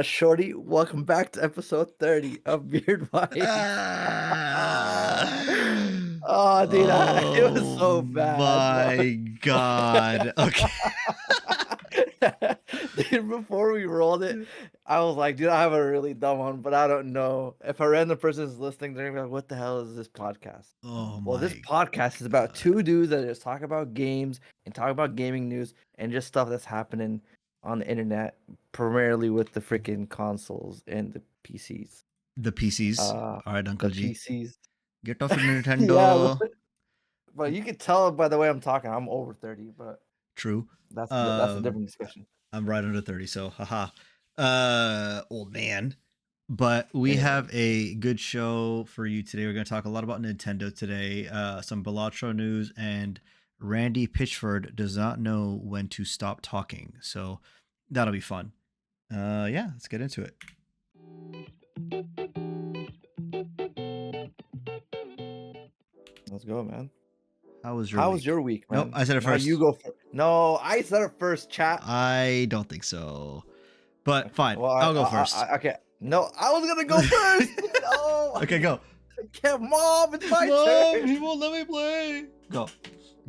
Shorty, welcome back to episode 30 of Beard Bites. Ah, Oh, dude, it was oh so bad, but my god. Okay. dude, before we rolled it, I was like, dude, I have a really dumb one, but I don't know. If a random person is listening, they're gonna be like, what the hell is this podcast? Oh Well, this my podcast is about god. two dudes that just talk about games and talk about gaming news and just stuff that's happening on the internet, primarily with the freaking consoles and the PCs. The PCs. Uh, All right, Uncle the G. PCs. Get off your Yeah, Nintendo. but you can tell by the way I'm talking, I'm over 30, but True. that's a different discussion. I'm right under 30, so haha. Old man. But we Anyway, have a good show for you today. We're going to talk a lot about Nintendo today, some Balatro news, and Randy Pitchford does not know when to stop talking. So that'll be fun. Yeah, let's get into it. let's go, man. How was your How week? was your week, Nope, man? I said it Now first. you go first. No, I said it first, chat. I don't think so. But fine, Well, I'll go first. okay. No, I was gonna go first. No, Okay, go. Mom, it's my Mom, turn. he won't let me play.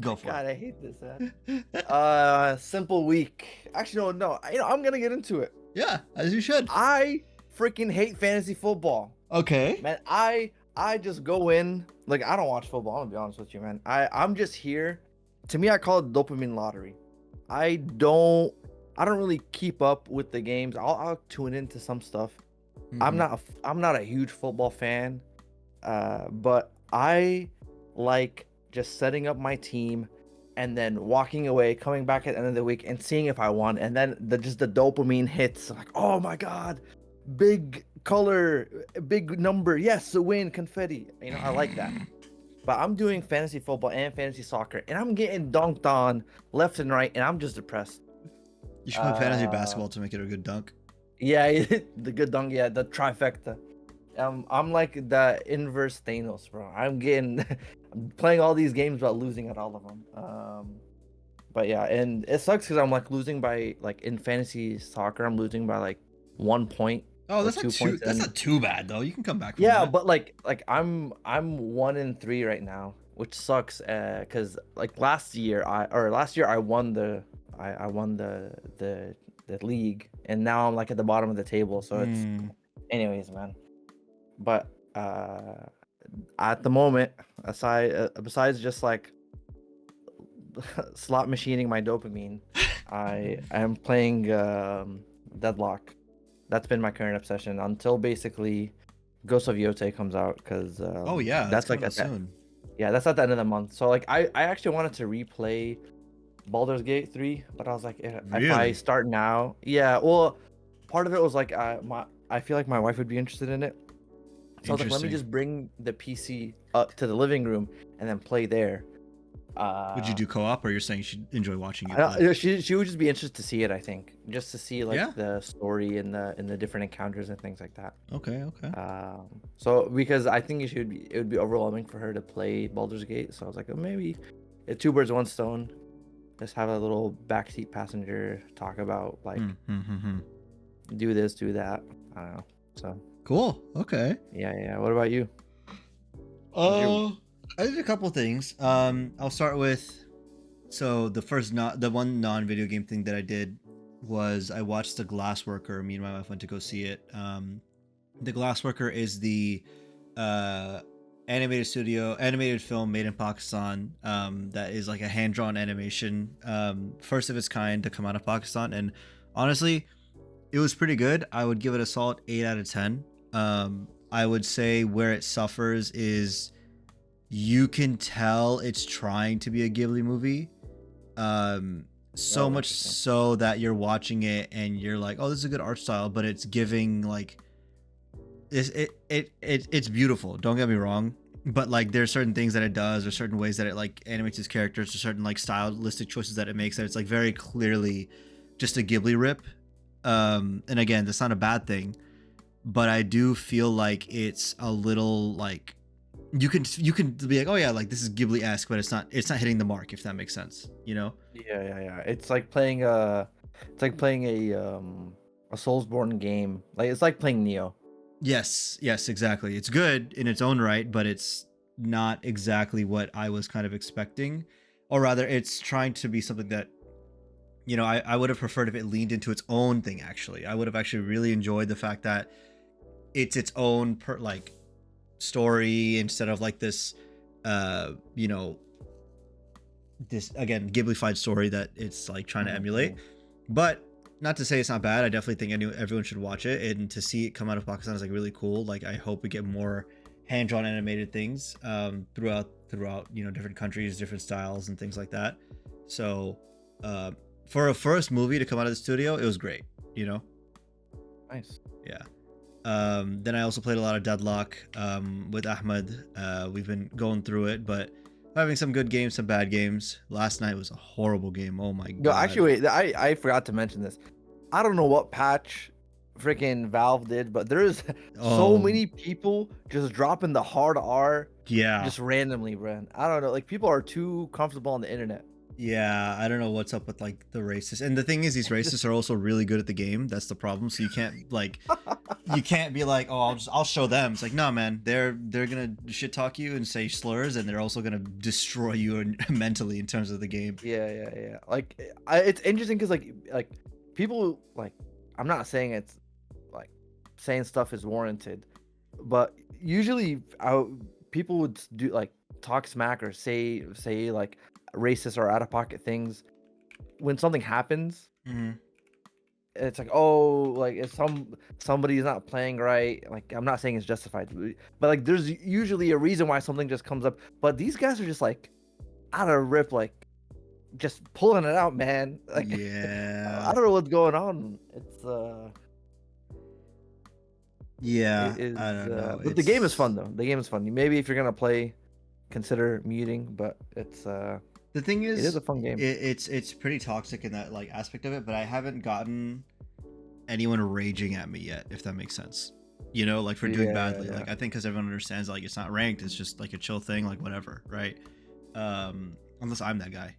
Go for God, it. I hate this, man. Simple week. Actually, no. I'm gonna get into it. Yeah, as you should. I freaking hate fantasy football, Okay. man. I just go in like I don't watch football. I'm gonna be honest with you, man. I'm just here. To me, I call it dopamine lottery. I don't really keep up with the games. I'll tune into some stuff. Mhm. I'm not a huge football fan, but I like just setting up my team and then walking away, coming back at the end of the week and seeing if I won. And then the dopamine hits like, oh my God, big color, big number. Yes, a win, confetti. I like that. But I'm doing fantasy football and fantasy soccer and I'm getting dunked on left and right and I'm just depressed. You should play fantasy Uh, basketball to make it a good dunk. yeah, the good dunk, yeah, the trifecta. I'm like the inverse Thanos, bro. I'm playing all these games but losing at all of them. But yeah, and it sucks because I'm like losing by like in fantasy soccer, I'm losing by like 1 point Oh, or that's not 2 points. that's not too bad though. You can come back from Yeah, that. but like I'm 1-3 right now, which sucks. Cause like last year I won I won the league, and now I'm like at the bottom of the table. So it's anyways, man. But at the moment, besides just like slot machining my dopamine, I am playing Deadlock. That's been my current obsession until basically Ghost of Yotei comes out, because Oh yeah, that's that's like coming out soon. yeah, that's at the end of the month. So like I actually wanted to replay Baldur's Gate 3, but I was like, if I Really? start now, yeah. Well, part of it was like I feel like my wife would be interested in it. So I was like, let me Interesting. just bring the PC up to the living room and then play there. Would you do co-op, or you're saying she'd enjoy watching you I don't- play? she would just be interested to see it, I think, just to see like Yeah. the story and the different encounters and things like that. Okay. So because I think it would be overwhelming for her to play Baldur's Gate. So I was like, oh, maybe two birds, one stone. Just have a little backseat passenger talk about like do this, do that. I don't know. So Cool. Okay. yeah. What about you? your I did a couple things. I'll start with, so the one non-video game thing that I did was I watched The Glassworker. Me and my wife went to go see it. The Glassworker is the animated film made in Pakistan, that is like a hand-drawn animation, first of its kind to come out of Pakistan, and honestly it was pretty good. I would give it a solid 8 out of 10. I would say where it suffers is you can tell it's trying to be a Ghibli movie, so Oh, much interesting. so that you're watching it and you're like, oh, this is a good art style, but it's giving like it's beautiful, don't get me wrong, but like there's certain things that it does, or certain ways that it like animates its characters, or certain like stylistic choices that it makes, that it's like very clearly just a Ghibli rip. And again, that's not a bad thing, but I do feel like it's a little like you can be like, oh yeah, like this is Ghibli-esque, but it's not hitting the mark, if that makes sense, you know? Yeah. It's like playing a a Soulsborne game. Like it's like playing Neo. Yes, yes, exactly. It's good in its own right, but it's not exactly what I was kind of expecting. Or rather, it's trying to be something that, I would have preferred if it leaned into its own thing, actually. I would have actually really enjoyed the fact that it's its own like story instead of like this, you know, this again Ghiblified story that it's like trying to emulate. But not to say it's not bad. I definitely think everyone should watch it, and to see it come out of Pakistan is like really cool. Like I hope we get more hand-drawn animated things throughout different countries, different styles, and things like that. So for a first movie to come out of the studio, it was great. Nice. Yeah. Then I also played a lot of Deadlock with Ahmed. We've been going through it, but having some good games, some bad games. Last night was a horrible game. Oh my god. No, actually, wait. I forgot to mention this. I don't know what patch freaking Valve did, but there's so many people just dropping the hard R Yeah. just randomly, bro. I don't know. Like people are too comfortable on the internet. Yeah, I don't know what's up with like the racists. And the thing is, these racists are also really good at the game. That's the problem. So you can't be like, oh, I'll show them. It's like, no, man, they're gonna shit talk you and say slurs, and they're also gonna destroy you mentally in terms of the game. Yeah. Like it's interesting because like people like, I'm not saying it's like saying stuff is warranted, but usually people would do like talk smack or say like racist or out of pocket things when something happens. It's like, oh, like if somebody's not playing right, like I'm not saying it's justified, but like there's usually a reason why something just comes up. But these guys are just like out of rip, like just pulling it out, man. Like yeah, I don't know what's going on. It's yeah, it is, I don't know. but the game is fun though. The game is fun. Maybe if you're gonna play, consider muting, but it's the thing is, it is a fun game. It's pretty toxic in that like aspect of it, but I haven't gotten anyone raging at me yet, if that makes sense. Like for doing badly. Yeah. Like I think because everyone understands like it's not ranked, it's just like a chill thing, like whatever, right? Unless I'm that guy,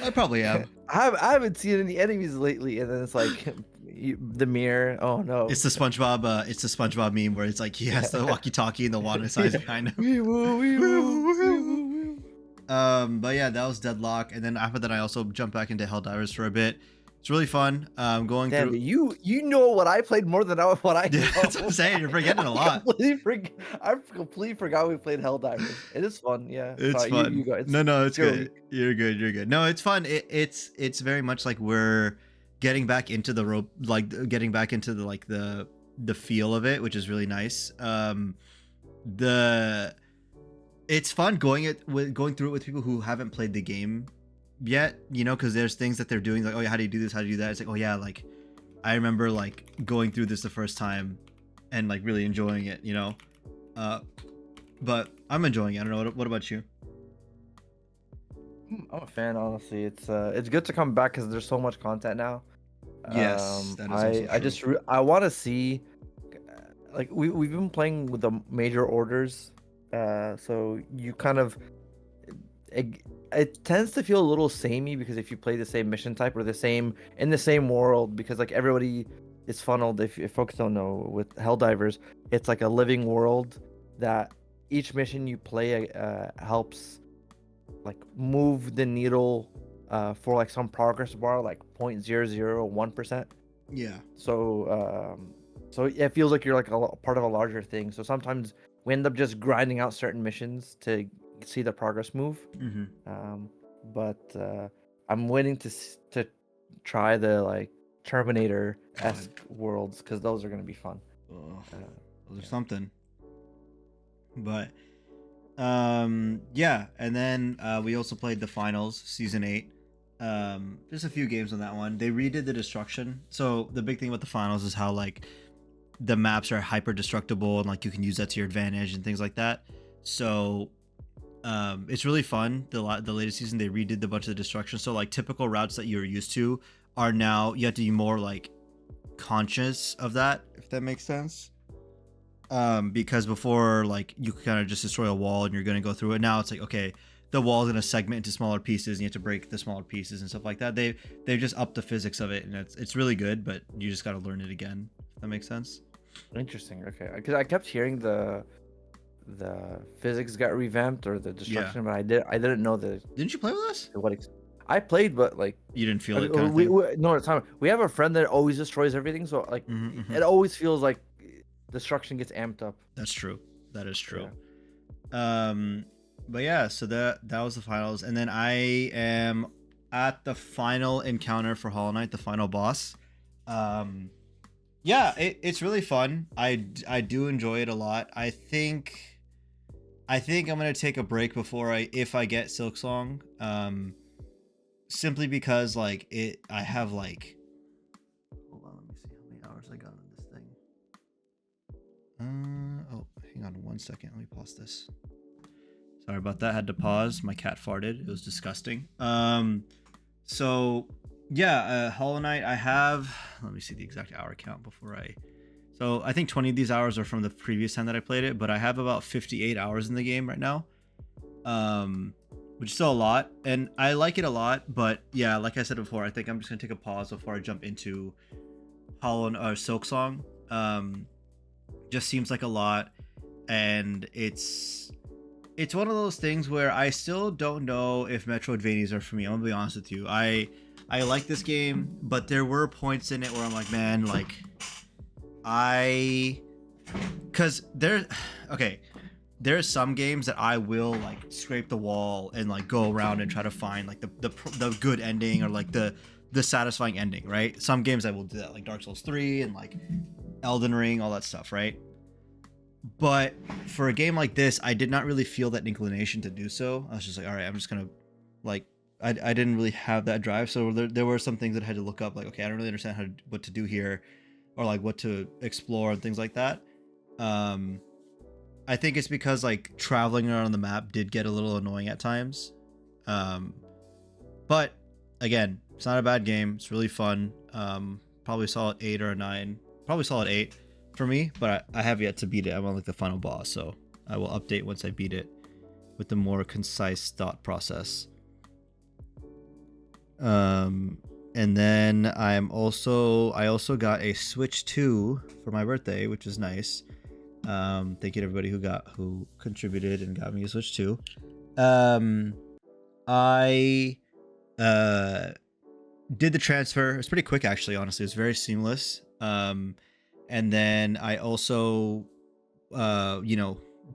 I probably am. I haven't seen any enemies lately, and then it's like the mirror. Oh no! It's the SpongeBob meme where it's like he has the walkie-talkie and the water size behind him. But yeah, that was Deadlock, and then after that, I also jumped back into Helldivers for a bit. It's really fun. Going Damn, through. You know what I played more than what I know. Yeah, that's what I'm saying. You're forgetting a lot. I completely forgot we played Helldivers. It is fun. Yeah, it's fun. You go. No, it's good. You're good. No, it's fun. It's very much like we're getting back into the rope, like getting back into the feel of it, which is really nice. It's fun going through it with people who haven't played the game yet, because there's things that they're doing like, oh yeah, how do you do this, how do you do that? It's like, oh yeah, like I remember like going through this the first time and like really enjoying it, but I'm enjoying it. I don't know, what about you? I'm a fan, honestly. It's good to come back because there's so much content now. Yes, that is also true. I want to see, like we've been playing with the major orders, so you kind of it tends to feel a little samey because if you play the same mission type or in the same world, because like everybody is funneled. If folks don't know, with Helldivers, it's like a living world that each mission you play helps like move the needle for like some progress bar, like 0.001%. Yeah. So it feels like you're like a part of a larger thing. So sometimes we end up just grinding out certain missions to see the progress move. But I'm waiting to try the like Terminator-esque worlds because those are gonna be fun. Those are something. But yeah, and then we also played the finals, season 8. Just a few games on that one. They redid the destruction. So the big thing about the finals is how like the maps are hyper destructible and like you can use that to your advantage and things like that. So it's really fun. The latest season they redid a bunch of the destruction. So like typical routes that you're used to are now, you have to be more like conscious of that, if that makes sense. Because before, like, you could kind of just destroy a wall and you're going to go through it. Now it's like, okay, the wall is going to segment into smaller pieces and you have to break the smaller pieces and stuff like that. They've just upped the physics of it, and it's really good, but you just got to learn it again, if that makes sense. Interesting. Okay, because I kept hearing the physics got revamped or the destruction, but I didn't know the Didn't you play with us? I played, but like You didn't feel it, we, kind of we, thing? we no, it's time. We have a friend that always destroys everything, so like it always feels like destruction gets amped up. That's true. That is true. Yeah. But yeah, so that was the finals, and then I am at the final encounter for Hollow Knight, the final boss. Yeah, it's really fun. I do enjoy it a lot. I think I'm gonna take a break before if I get Silksong, simply because like I have like, hold on, let me see how many hours I got on this thing. Oh, hang on 1 second. Let me pause this. Sorry about that. Had to pause. My cat farted. It was disgusting. So yeah, Hollow Knight. I have. Let me see the exact hour count before I. So I think 20 of these hours are from the previous time that I played it, but I have about 58 hours in the game right now, which is still a lot, and I like it a lot. But yeah, like I said before, I think I'm just gonna take a pause before I jump into Silksong. Just seems like a lot, and it's one of those things where I still don't know if Metroidvanias are for me. I'm gonna be honest with you. I like this game, but there were points in it where I'm like, man, like because there's some games that I will like scrape the wall and like go around and try to find like the good ending or like the satisfying ending, right? Some games I will do that, like Dark Souls 3 and like Elden Ring, all that stuff, right? But for a game like this, I did not really feel that inclination to do so. I was just like, all right, I'm just gonna like I didn't really have that drive. So there were some things that I had to look up, like, okay, I don't really understand what to do here, or like what to explore and things like that. I think it's because like traveling around the map did get a little annoying at times. But again, it's not a bad game. It's really fun. Probably solid 8 or a 9. Probably solid 8 for me, but I have yet to beat it. I'm on like the final boss, so I will update once I beat it with the more concise thought process. And then I also got a Switch 2 for my birthday, which is nice. Thank you to everybody who contributed and got me a Switch 2. I did the transfer. It was pretty quick, actually. Honestly, it was very seamless. And then I also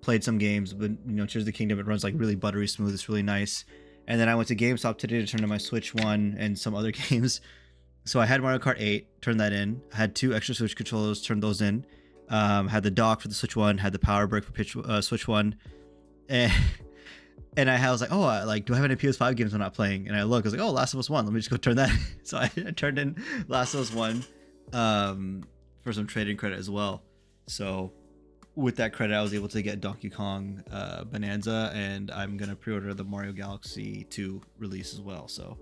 played some games, but Tears of the Kingdom, it runs like really buttery smooth. It's really nice. And then I went to GameStop today to turn in my Switch 1 and some other games. So I had Mario Kart 8, turned that in. I had 2 extra Switch controllers, turned those in. Had the dock for the Switch 1, had the power brick for Switch 1. And I was like, do I have any PS5 games I'm not playing? And I was like, Last of Us 1. Let me just go turn that. So I turned in Last of Us 1 for some trading credit as well. So with that credit, I was able to get Donkey Kong Bonanza, and I'm going to pre-order the Mario Galaxy 2 release as well. So,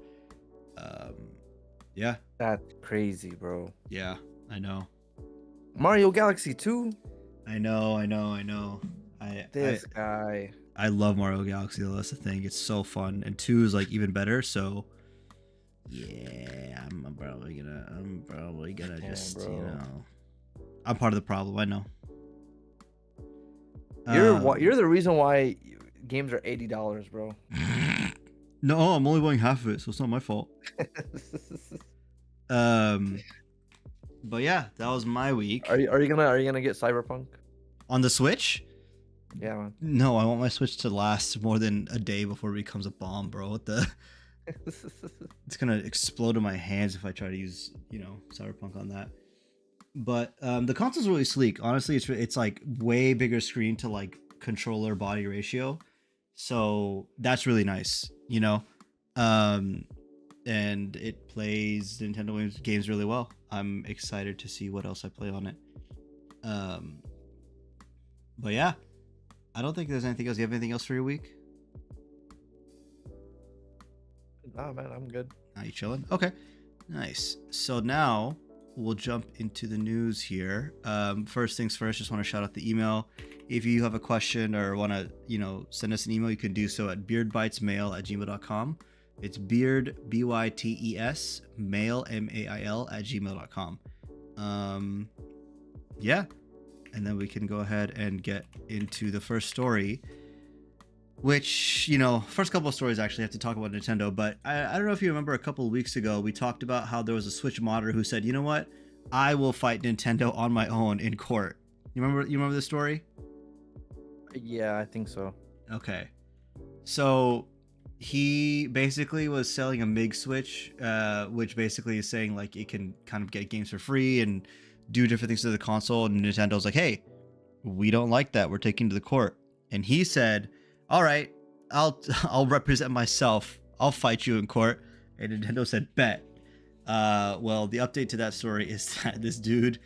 yeah. That's crazy, bro. Yeah, I know. Mario Galaxy 2? I know. This guy. I love Mario Galaxy, though. That's the thing. It's so fun. And 2 is like even better, so yeah, I'm probably gonna just, bro. I'm part of the problem, I know. You're the reason why games are $80, bro. No, I'm only buying half of it, so it's not my fault. But yeah, that was my week. Are you gonna get Cyberpunk on the Switch? Yeah, man. No, I want my Switch to last more than a day before it becomes a bomb, bro. What the? It's gonna explode in my hands if I try to use, Cyberpunk on that. But the console's really sleek. Honestly, it's like way bigger screen to like controller body ratio, so that's really nice, and it plays Nintendo games really well. I'm excited to see what else I play on it. But yeah, I don't think there's anything else. You have anything else for your week? Nah, man, I'm good. Are you chilling? Okay, nice. So now we'll jump into the news here. First things first, just want to shout out the email. If you have a question or want to, send us an email, you can do so at beardbytesmail@gmail.com. It's beard, BYTES, mail, MAIL @gmail.com. Yeah. And then we can go ahead and get into the first story, which, first couple of stories actually have to talk about Nintendo, but I don't know if you remember a couple of weeks ago, we talked about how there was a Switch modder who said, you know what? I will fight Nintendo on my own in court. You remember this story? Yeah, I think so. Okay. So he basically was selling a MIG Switch, which basically is saying like it can kind of get games for free and do different things to the console, and Nintendo's like, hey, we don't like that, we're taking to the court. And he said, all right, I'll represent myself, I'll fight you in court. And Nintendo said, bet. Well, the update to that story is that this dude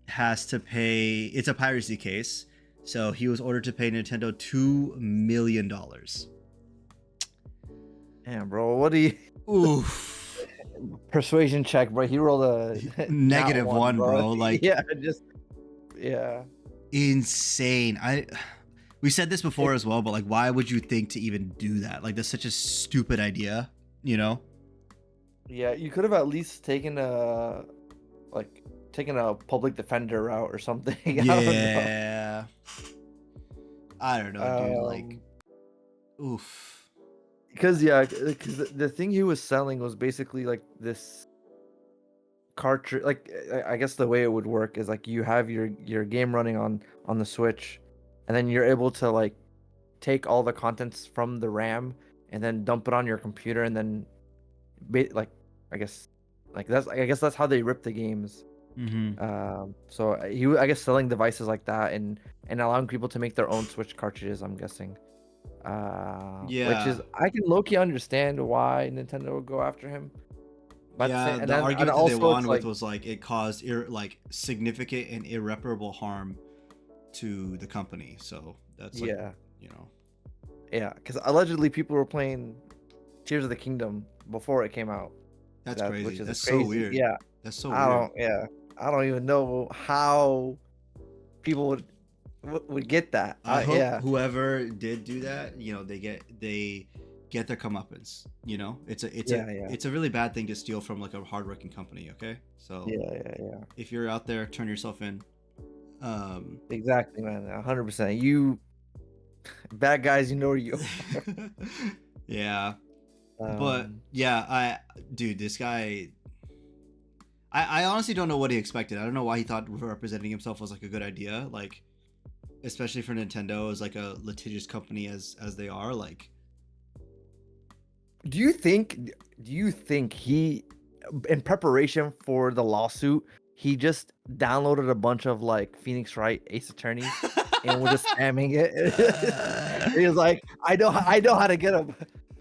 has to pay, it's a piracy case, so he was ordered to pay Nintendo $2 million. Damn, bro, what do you... Oof. Persuasion check, bro. He rolled a -1, bro. Like, yeah. Insane. We said this before as well, but like, why would you think to even do that? Like, that's such a stupid idea, Yeah, you could have at least taken a public defender route or something. Yeah. I don't know, dude. Like, oof. Because the thing he was selling was basically like this cartridge. Like, I guess the way it would work is like you have your game running on the Switch, and then you're able to like take all the contents from the RAM and then dump it on your computer, and then I guess that's how they rip the games. So he, I guess, selling devices like that and allowing people to make their own Switch cartridges, I'm guessing. Which is, I can low-key understand why Nintendo would go after him. But the argument that they won with was like it caused significant and irreparable harm to the company. So that's like, yeah, because allegedly people were playing Tears of the Kingdom before it came out. That's crazy. Which is that's crazy. So weird. Yeah, that's so weird. I don't even know how people would get that. I hope whoever did do that, they get their comeuppance. It's a really bad thing to steal from like a hardworking company. Okay, so yeah. If you're out there, turn yourself in. Exactly, man. 100%. You bad guys, you know where you are. Yeah, but yeah, this guy. I honestly don't know what he expected. I don't know why he thought representing himself was like a good idea. Like, especially for Nintendo as like a litigious company as they are. Like, do you think he, in preparation for the lawsuit, he just downloaded a bunch of like Phoenix Wright Ace Attorney and was just spamming it? He was like, I know how to get him.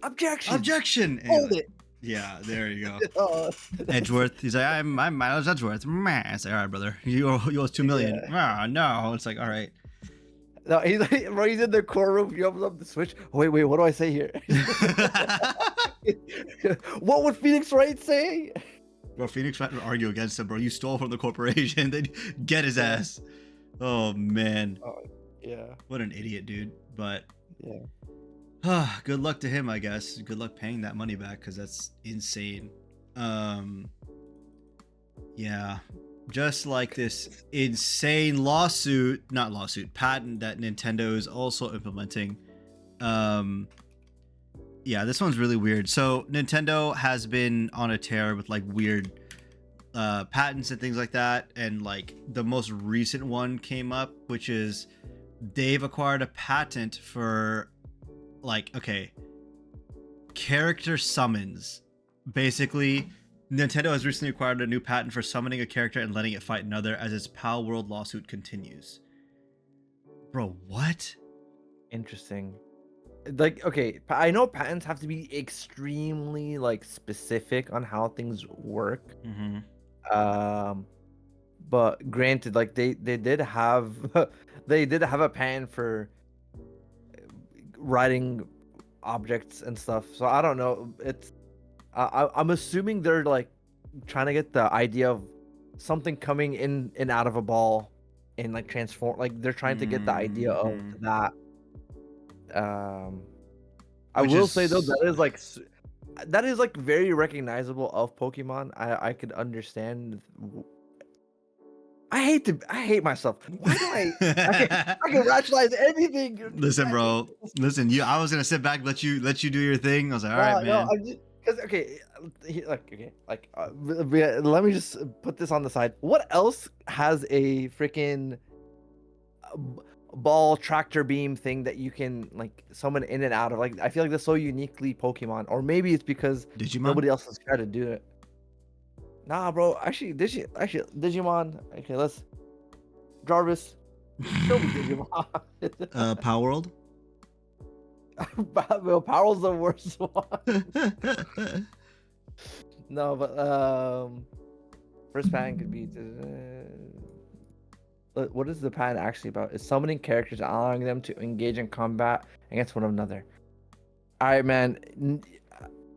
Objection. Hold it. Yeah, there you go. Edgeworth. He's like, I'm Miles Edgeworth. I say, all right, brother. You owe us $2 million. Oh, no. It's like, all right. No, he's like, bro, he's in the courtroom. He opens up the Switch. Wait, what do I say here? What would Phoenix Wright say? Bro, Phoenix Wright would argue against him, bro. You stole from the corporation. They'd get his ass. Oh, man. Oh, yeah. What an idiot, dude. But yeah. Good luck to him, I guess. Good luck paying that money back, because that's insane. Yeah, just like this insane patent that Nintendo is also implementing. Yeah, this one's really weird. So Nintendo has been on a tear with like weird patents and things like that, and like the most recent one came up, which is they've acquired a patent for character summons. Basically, Nintendo has recently acquired a new patent for summoning a character and letting it fight another as its Pal World lawsuit continues. Bro, what? Interesting. Like, okay, I know patents have to be extremely like specific on how things work. But granted, like they did have they did have a patent for writing objects and stuff, so I don't know. It's I'm assuming they're like trying to get the idea of something coming in and out of a ball and like transform. Like they're trying to get the idea of that. I will say though that is like very recognizable of Pokemon. I could understand. I hate myself. Why do I can rationalize anything? Listen, bro. Listen, I was gonna sit back, let you do your thing. I was like, all right, man. No, because let me just put this on the side. What else has a freaking ball tractor beam thing that you can like summon in and out of? Like, I feel like that's so uniquely Pokemon, or maybe it's because nobody else has tried to do it. Nah, bro. Actually, Digimon. Okay, let's. Jarvis, show me Digimon. Power World. Power World's the worst one. No, but first pattern could be. What is the pattern actually about? It's summoning characters, allowing them to engage in combat against one another. All right, man.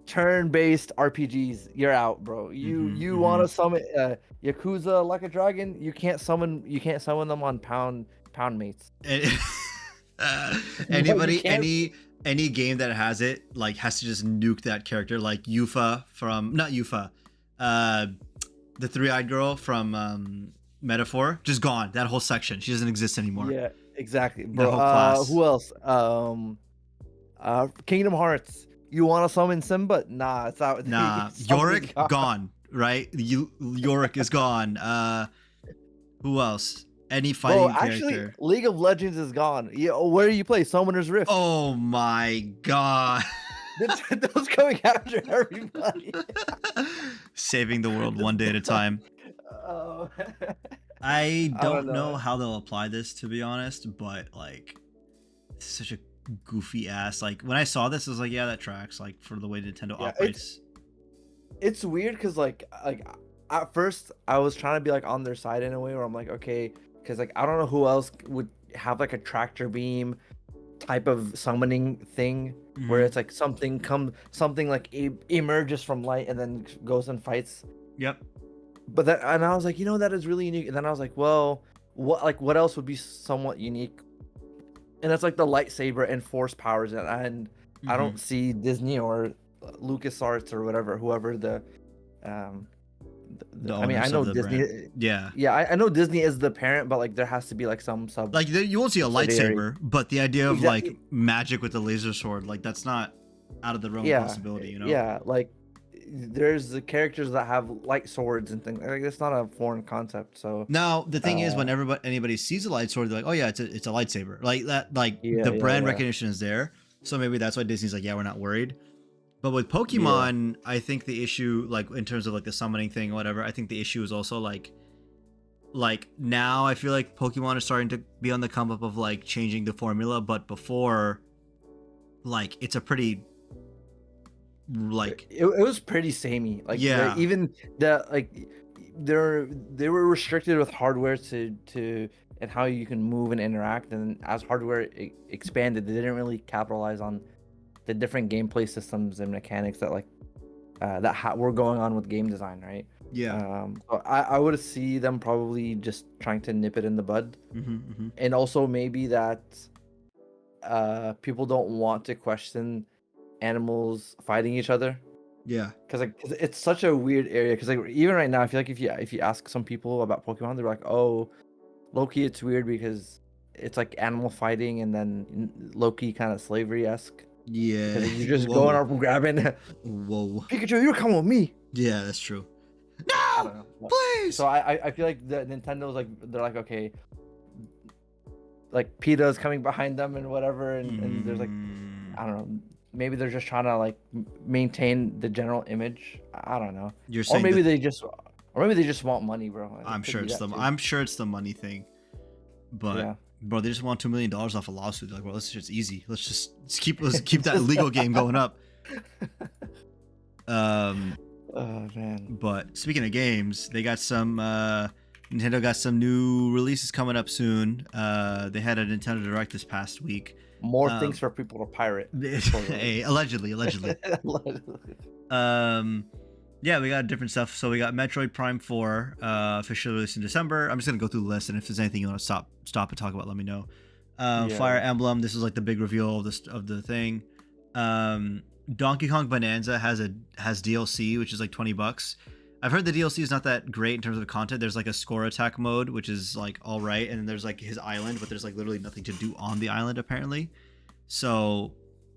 Turn-based RPGs, you're out, bro. You want to summon Yakuza like a dragon? You can't summon them on pound mates. Anybody, any game that has it like has to just nuke that character, like Yufa from not Yufa, the three-eyed girl from Metaphor, just gone. That whole section, she doesn't exist anymore. Yeah, exactly, bro. The whole class. Who else? Kingdom Hearts. You want to summon Simba? Nah, it's out. Nah, Yorick gone. Right? Yorick is gone. Who else? Any fighting character? League of Legends is gone. Yeah, where do you play? Summoner's Rift. Oh my god. Nintendo's going after everybody. Saving the world one day at a time. I don't know how they'll apply this, to be honest, but like, it's such a goofy ass. Like when I saw this, I was like, yeah, that tracks. Like for the way Nintendo operates. It's weird because like at first I was trying to be like on their side in a way where I'm like, okay, because like I don't know who else would have like a tractor beam type of summoning thing where it's like something like emerges from light and then goes and fights. Yep. But and I was like, that is really unique. And then I was like, well, what else would be somewhat unique? And it's like the lightsaber and force powers, and I don't see Disney or LucasArts or whoever the I mean, I know Disney. Brand. Yeah. Yeah, I know Disney is the parent, but like there has to be like some sub. Like you won't see a lightsaber, but the idea of like magic with a laser sword, like that's not out of the realm of possibility, you know? Yeah, like there's the characters that have light swords and things. Like it's not a foreign concept. So now the thing is, when anybody sees a light sword, they're like, oh yeah, it's a lightsaber. Like that, like the brand recognition is there. So maybe that's why Disney's like, yeah, we're not worried. But with Pokemon, I think the issue, like in terms of like the summoning thing or whatever, I think the issue is also like now I feel like Pokemon is starting to be on the come up of like changing the formula. But before, like it's a pretty like it was pretty samey. Like even the like they were restricted with hardware to and how you can move and interact, and as hardware expanded, they didn't really capitalize on the different gameplay systems and mechanics that like were going on with game design, right? Yeah. So I would see them probably just trying to nip it in the bud, and also maybe that people don't want to question animals fighting each other. Yeah. Because it's such a weird area. Because like even right now, I feel like if you ask some people about Pokemon, they're like, oh, low-key it's weird because it's like animal fighting and then low-key kind of slavery-esque. Yeah, you're just going up and grabbing. Whoa, Pikachu, you're coming with me. Yeah, that's true. No, please. So I feel like the Nintendo's like they're like, okay, like PETA's coming behind them and whatever, and there's like I don't know, maybe they're just trying to like maintain the general image. I don't know. You're saying, or maybe they just want money, bro. I'm sure it's the money thing, but. Yeah. Bro, they just want $2 million off a lawsuit. They're like, well, it's easy. Let's keep that legal game going up. Oh man. But speaking of games, they got some Nintendo got some new releases coming up soon. They had a Nintendo Direct this past week. More things for people to pirate. Hey, allegedly. Yeah, we got different stuff. So we got Metroid Prime 4, officially released in December. I'm just gonna go through the list, and if there's anything you want to stop and talk about, let me know. Fire Yeah. Emblem. This is like the big reveal of the thing. Donkey Kong Bonanza has DLC, which is like $20. I've heard the DLC is not that great in terms of content. There's like a score attack mode, which is like all right, and then there's like his island, but there's like literally nothing to do on the island apparently. So,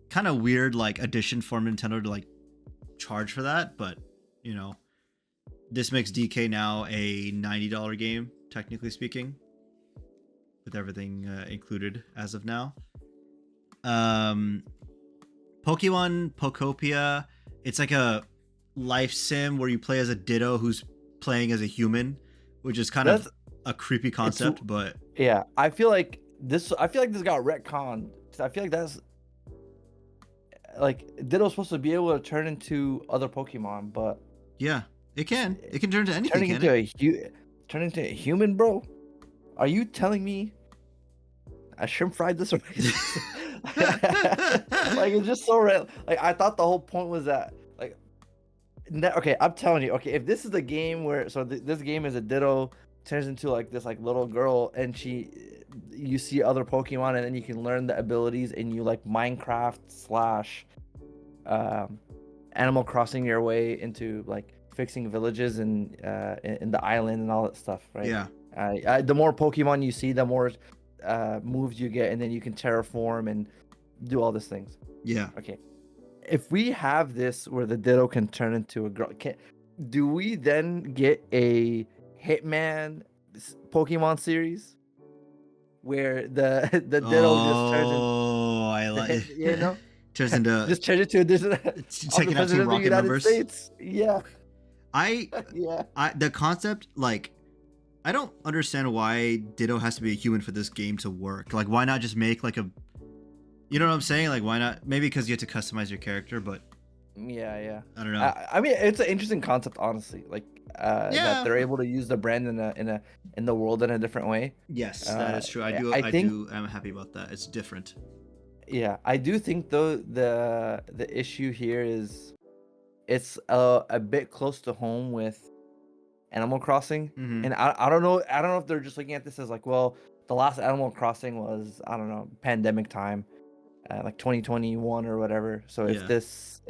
kind of weird like addition for Nintendo to like charge for that, but you know, this makes DK now a $90 game, technically speaking, with everything included as of now. Pokemon Pokopia, it's like a life sim where you play as a Ditto who's playing as a human, which is kind of a creepy concept, but yeah, I feel like this got retconned. I feel like that's like Ditto's supposed to be able to turn into other Pokemon, but yeah, it can turn into anything. Turning into a human, bro. Are you telling me I shrimp fried this already? Like, it's just so real. Like, I thought the whole point was that, like, okay, I'm telling you, okay, if this is the game where, this game is a Ditto turns into like this like little girl, and you see other Pokemon, and then you can learn the abilities, and you like Minecraft slash Animal Crossing your way into like fixing villages and in the island and all that stuff, right? Yeah. The more Pokemon you see, the more moves you get, and then you can terraform and do all these things. Yeah. Okay. If we have this where the Ditto can turn into a girl, do we then get a Hitman Pokemon series where the Ditto just turns into, I like you know, turns into just turns into this taking out two rocket numbers. Yeah. Yeah. The concept, like, I don't understand why Ditto has to be a human for this game to work. Like, why not just make like a, you know what I'm saying? Like, why not? Maybe because you have to customize your character, but yeah. I don't know. I mean, it's an interesting concept, honestly. Like, that they're able to use the brand in the world in a different way. Yes, that is true. I'm happy about that. It's different. Yeah, I do think though the issue here is it's a bit close to home with Animal Crossing, and I don't know if they're just looking at this as like, well, the last Animal Crossing was, I don't know, pandemic time, like 2021 or whatever. So if this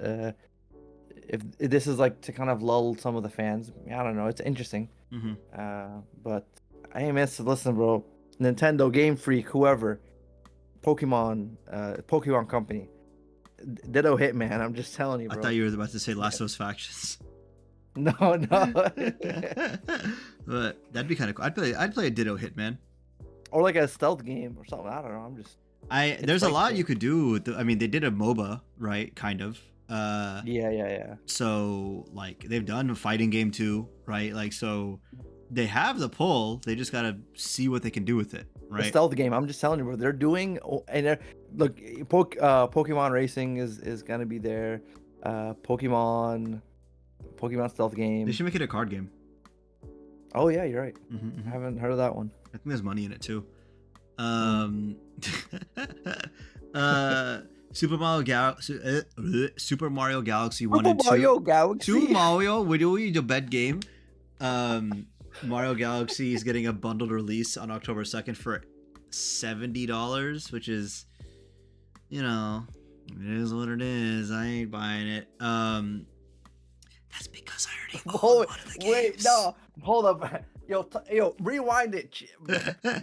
if this is like to kind of lull some of the fans, I don't know, it's interesting. But I miss, listen, bro, Nintendo, Game Freak, whoever, Pokemon Company, Ditto Hitman, I'm just telling you, bro. I thought you were about to say Last of Us Factions. No. But that'd be kind of cool. I'd play a Ditto Hitman. Or like a stealth game or something. I don't know. There's a lot you could do with I mean, they did a MOBA, right? Kind of. Yeah. So like they've done a fighting game too, right? Like, so they have the pull. They just gotta see what they can do with it, right? The stealth game. I'm just telling you, bro. They're doing, and look, Pokemon Racing is gonna be there. Pokemon stealth game. They should make it a card game. Oh yeah, you're right. I haven't heard of that one. I think there's money in it too. Super Mario Galaxy 1 and 2. Mario Galaxy. Super Mario, we do the bed game. Mario Galaxy is getting a bundled release on October 2nd for $70, which is, you know, it is what it is. I ain't buying it. That's because I already own one of the games. Wait, no, hold up. Yo, rewind it,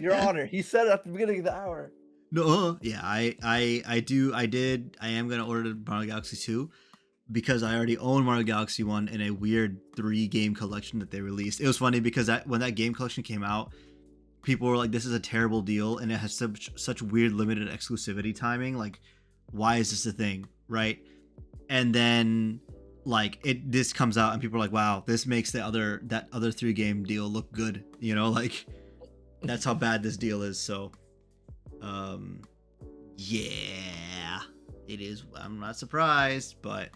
Your Honor. He said it at the beginning of the hour. No, yeah, I am gonna order Mario Galaxy 2 because I already own Mario Galaxy 1 in a weird 3-game collection that they released. It was funny because when that game collection came out, people were like, "This is a terrible deal, and it has such weird limited exclusivity timing. Like, why is this a thing, right?" And then like this comes out, and people are like, "Wow, this makes that other 3-game deal look good." You know, like that's how bad this deal is. So. Yeah, it is. I'm not surprised, but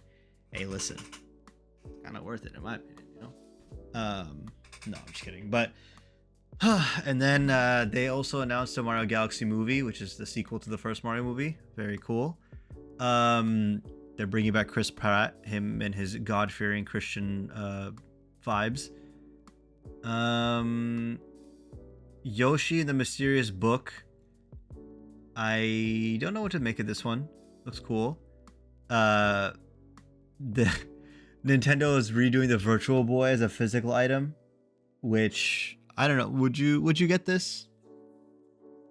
hey, listen, kind of worth it in my opinion, you know. No, I'm just kidding. But and then they also announced a Mario Galaxy movie, which is the sequel to the first Mario movie. Very cool. Then They're bringing back Chris Pratt, him and his God-fearing Christian vibes. Yoshi and the Mysterious Book. I don't know what to make of this one. Looks cool. The Nintendo is redoing the Virtual Boy as a physical item, which I don't know. Would you get this?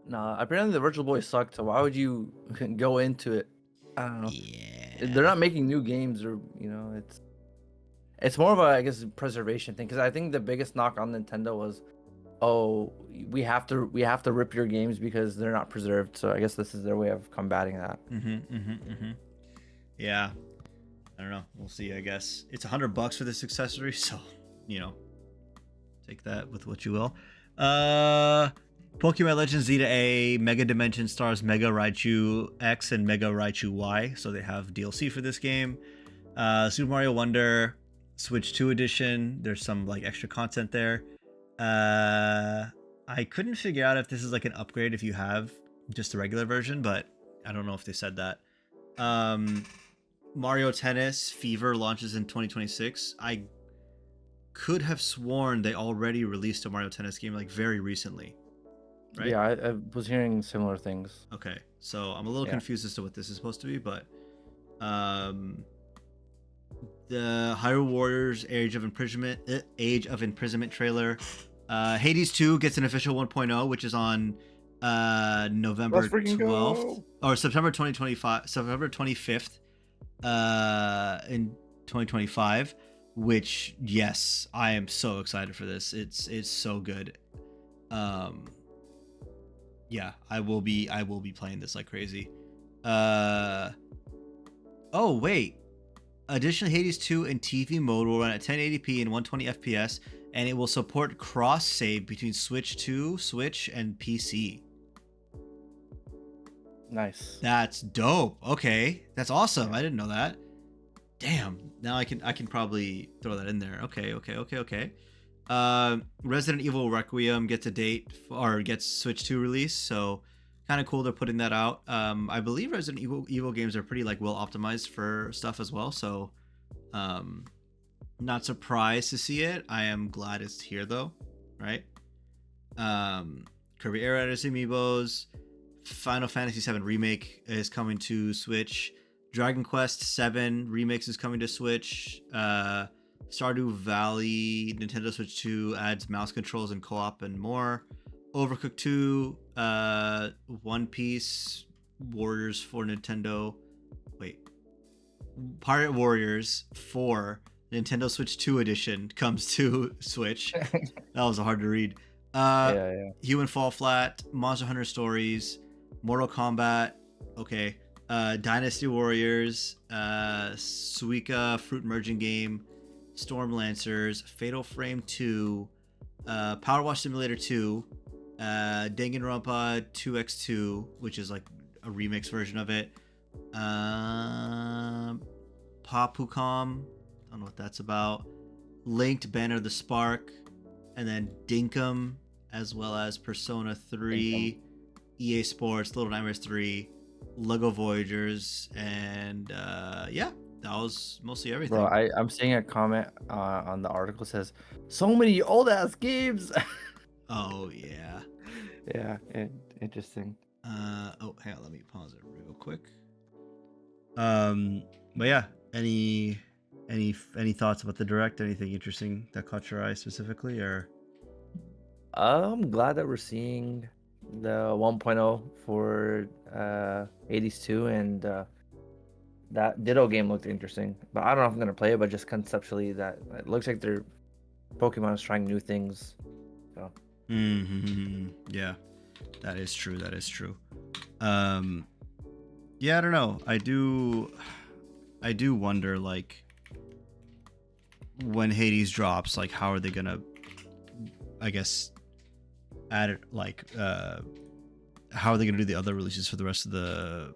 Nah, apparently the Virtual Boy sucked. So why would you go into it? I don't know. Yeah. They're not making new games, or it's more of a, I guess, preservation thing. Because I think the biggest knock on Nintendo was, oh, we have to rip your games because they're not preserved. So I guess this is their way of combating that. Yeah, I don't know. We'll see. I guess it's $100 for this accessory, so take that with what you will. Pokemon Legends Z-A Mega Dimension stars Mega Raichu X and Mega Raichu Y, so they have DLC for this game. Super Mario Wonder Switch 2 edition. There's some like extra content there. I couldn't figure out if this is like an upgrade if you have just the regular version, but I don't know if they said that. Mario Tennis Fever launches in 2026. I could have sworn they already released a Mario Tennis game like very recently. Right? Yeah, I was hearing similar things. Okay, so I'm a little confused as to what this is supposed to be, but the Hyrule Warriors Age of Imprisonment trailer. Hades 2 gets an official 1.0, which is on November 12th or September 25th in 2025, which, yes, I am so excited for this. It's so good. Yeah, I will be playing this like crazy. Oh wait. Additionally, Hades 2 in TV mode will run at 1080p and 120 FPS, and it will support cross save between Switch 2, Switch, and PC. Nice. That's dope. Okay, that's awesome. I didn't know that. Damn. Now I can probably throw that in there. Okay. Resident Evil Requiem gets a date or gets Switch 2 release, so kind of cool they're putting that out. I believe Resident Evil games are pretty like well optimized for stuff as well, so not surprised to see it. I am glad it's here though, right? Kirby Air Riders Amiibos, Final Fantasy VII Remake is coming to Switch. Dragon Quest VII Remix is coming to Switch. Stardew Valley, Nintendo Switch 2 adds mouse controls and co-op and more. Overcooked 2, One Piece Warriors for Nintendo. Wait. Pirate Warriors 4 Nintendo Switch 2 edition comes to Switch. That was hard to read. Human Fall Flat, Monster Hunter Stories, Mortal Kombat. Okay. Dynasty Warriors, Suika Fruit Merging Game, Storm Lancers, Fatal Frame 2, Power Wash Simulator 2, Danganronpa 2x2, which is like a remix version of it, Papucom, don't know what that's about, Linked Banner of the Spark, and then Dinkum, as well as Persona 3, EA Sports, Little Nightmares 3, Lego Voyagers, and yeah, that was mostly everything. Bro, I'm seeing a comment on the article says, so many old ass games. Oh yeah. Yeah, interesting. Oh, hang on, let me pause it real quick. But yeah, any thoughts about the direct? Anything interesting that caught your eye specifically, or? I'm glad that we're seeing the 1.0 for Hades 2, and that Ditto game looked interesting. But I don't know if I'm gonna play it, but just conceptually, that it looks like they're Pokemon is trying new things. So. Yeah, that is true. Yeah, I don't know. I do wonder, like, when Hades drops, like, how are they gonna, I guess, add it, like, how are they gonna do the other releases for the rest of the,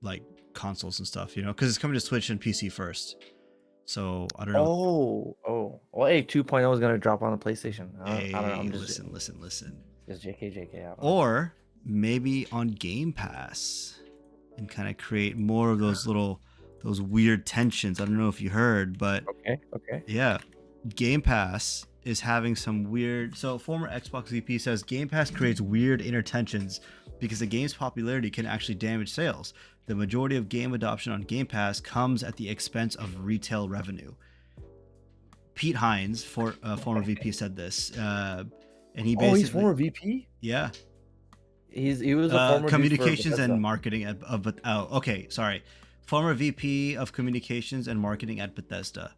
like, consoles and stuff, you know, because it's coming to Switch and PC first. So I don't know. Well, hey, 2.0 is gonna drop on the PlayStation. I don't know. I'm just listen. Just JK. Or maybe on Game Pass, and kind of create more of those little those weird tensions. I don't know if you heard, but Okay. Okay. yeah, Game Pass is having some weird. So former Xbox VP says Game Pass creates weird inner tensions because the game's popularity can actually damage sales. The majority of game adoption on Game Pass comes at the expense of retail revenue. Pete Hines, former VP, said this, and he basically, Oh, he's former VP. yeah, He was a former communications dude for and Bethesda. marketing at okay, sorry, former VP of communications and marketing at Bethesda.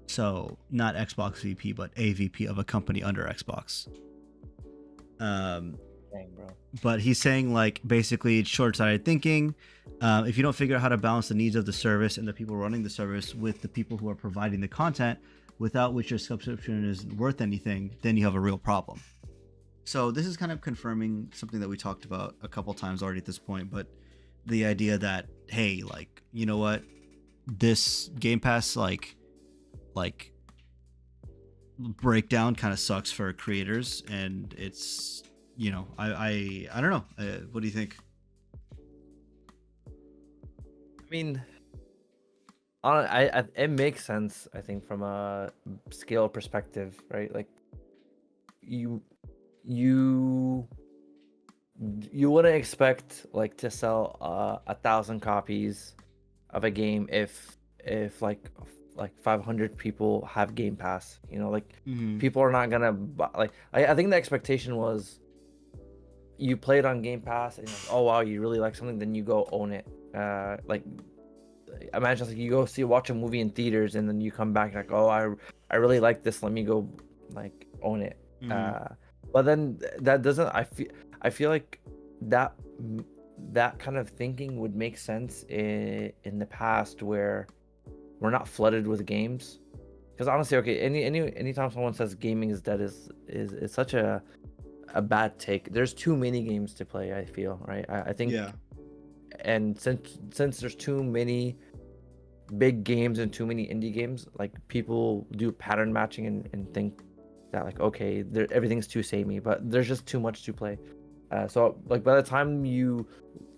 So not Xbox VP, but a VP of a company under Xbox. Dang, bro. But he's saying like basically it's short-sighted thinking. If you don't figure out how to balance the needs of the service and the people running the service with the people who are providing the content, without which your subscription isn't worth anything, then you have a real problem. So this is kind of confirming something that we talked about a couple times already at this point, but the idea that, hey, like, you know what, this Game Pass like breakdown kind of sucks for creators, and it's, you know, I don't know. What do you think? I mean, it makes sense. I think from a scale perspective, right? Like, you wouldn't expect like to sell 1,000 copies of a game if like 500 people have Game Pass. You know, like people are not gonna buy, like I think the expectation was you play it on Game Pass and you're like, oh wow, you really like something, then you go own it. Like imagine like you go watch a movie in theaters and then you come back like, oh, I really like this, let me go like own it. But then that doesn't, I feel like that kind of thinking would make sense in the past where we're not flooded with games. Because honestly, okay, anytime someone says gaming is dead is such a bad take. There's too many games to play, I feel, right? I think, Yeah. And since there's too many big games and too many indie games, like people do pattern matching and think that like, okay, everything's too samey, but there's just too much to play. So like by the time you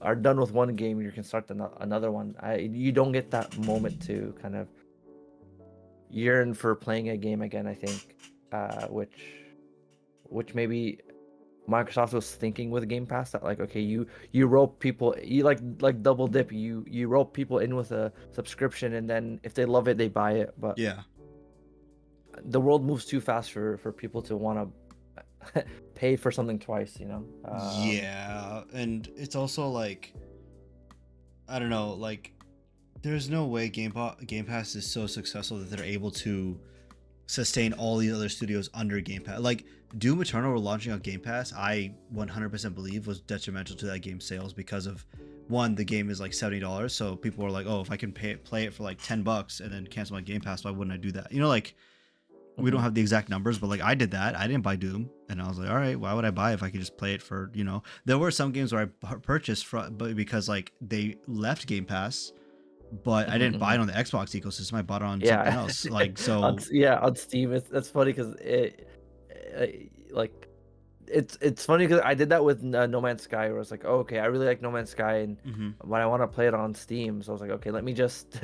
are done with one game, you can start another one. You don't get that moment to kind of yearn for playing a game again, I think, which maybe Microsoft was thinking with Game Pass, that like, okay, you rope people, you like double dip, you rope people in with a subscription, and then if they love it, they buy it. But Yeah. the world moves too fast for people to want to pay for something twice, you know? Yeah, and it's also like, I don't know, like there's no way Game Pass is so successful that they're able to sustain all the other studios under Game Pass. Like Doom Eternal were launching on Game Pass, I 100% believe was detrimental to that game's sales because of, one, the game is like $70, so people were like, oh, if I can play it for like $10 and then cancel my Game Pass, why wouldn't I do that? You know, like we don't have the exact numbers, but like I did that. I didn't buy Doom, and I was like, all right, why would I buy if I could just play it for, you know? There were some games where I purchased but because like they left Game Pass, but I didn't buy it on the Xbox ecosystem. I bought it on something else. Like so, on Steam. That's funny because like it's funny because I did that with No Man's Sky, where I was like, oh, okay, I really like No Man's Sky, and when I want to play it on Steam, so I was like, okay, let me just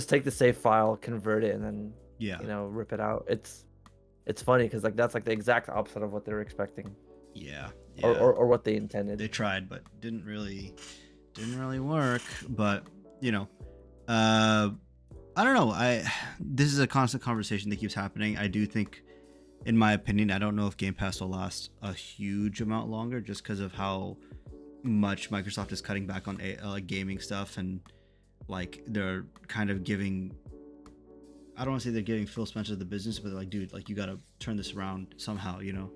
take the save file, convert it, and then you know, rip it out. It's funny because like that's like the exact opposite of what they were expecting. Yeah. Or what they intended. They tried, but didn't really work. But you know, I don't know. This is a constant conversation that keeps happening. I do think, in my opinion, I don't know if Game Pass will last a huge amount longer, just because of how much Microsoft is cutting back on like gaming stuff, and like they're kind of giving, I don't want to say they're giving Phil Spencer the business, but they're like, dude, like you got to turn this around somehow, you know?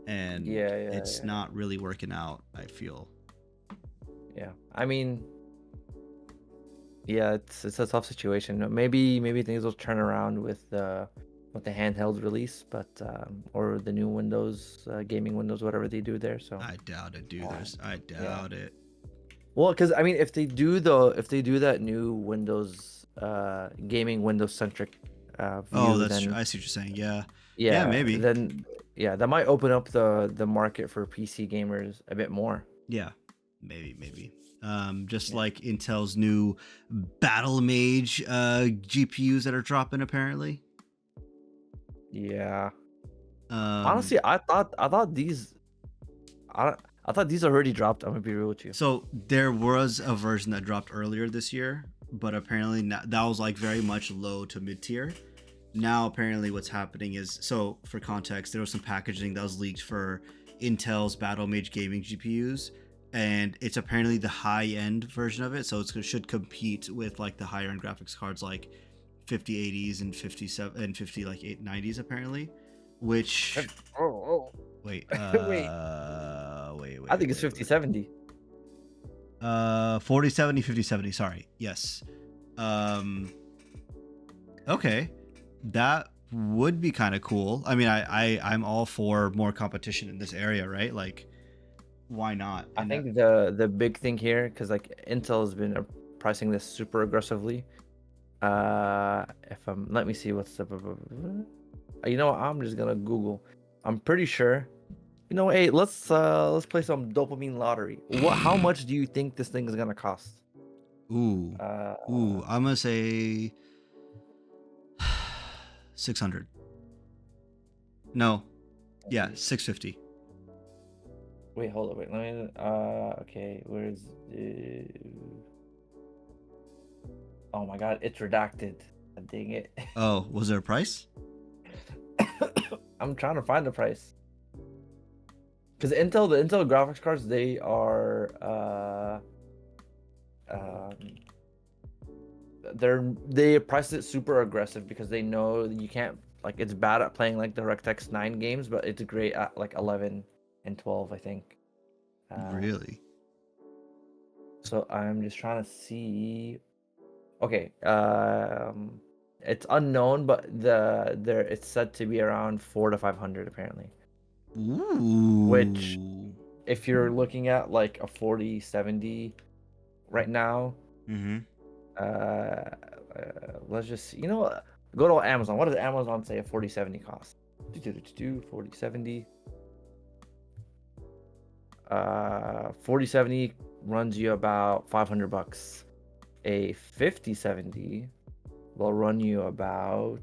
And it's not really working out, I feel. Yeah, I mean, yeah, it's a tough situation. Maybe things will turn around with the handheld release, but or the new Windows gaming Windows, whatever they do there. So I doubt it, dude. I doubt it. Well, because I mean, if they do that new Windows gaming Windows centric view, that's then, true. I see what you're saying. Yeah, maybe. Then that might open up the market for PC gamers a bit more. Yeah, Maybe. Just Yeah. like Intel's new Battle Mage GPUs that are dropping apparently. Yeah. Um, Honestly, I thought these already dropped. I'm gonna be real with you. so there was a version that dropped earlier this year, but apparently that was like very much low to mid tier. Now apparently what's happening is, so for context, there was some packaging that was leaked for Intel's Battle Mage gaming GPUs, and it's apparently the high end version of it, so it should compete with like the higher end graphics cards like 5080s and 57 and 50 like 890s apparently, which Oh. wait Wait. I think it's 5070. 4070 5070, sorry, yes. Okay, that would be kind of cool. I mean, I'm all for more competition in this area, right? Like, why not? I And think the big thing here, because like Intel has been pricing this super aggressively. Let me see what's the. You know what? I'm just gonna Google. I'm pretty sure. You know, hey, let's play some dopamine lottery. How much do you think this thing is gonna cost? ooh, I'm gonna say 600. No, yeah, 650. Wait, hold on, wait. Let me. Okay, where's the? Oh my God, it's redacted. Dang it. Oh, was there a price? I'm trying to find the price. Because the Intel graphics cards, they are they price it super aggressive because they know you can't, like, it's bad at playing like the DirectX 9 games, but it's great at like 11 and 12, I think. Really? So I'm just trying to see. Okay, it's unknown, but it's said to be around 400 to 500 apparently. Ooh. Which, if you're looking at like a 4070 right now, let's just, go to Amazon. What does Amazon say a 4070 cost? 4070. 4070 runs you about $500. A 5070 will run you about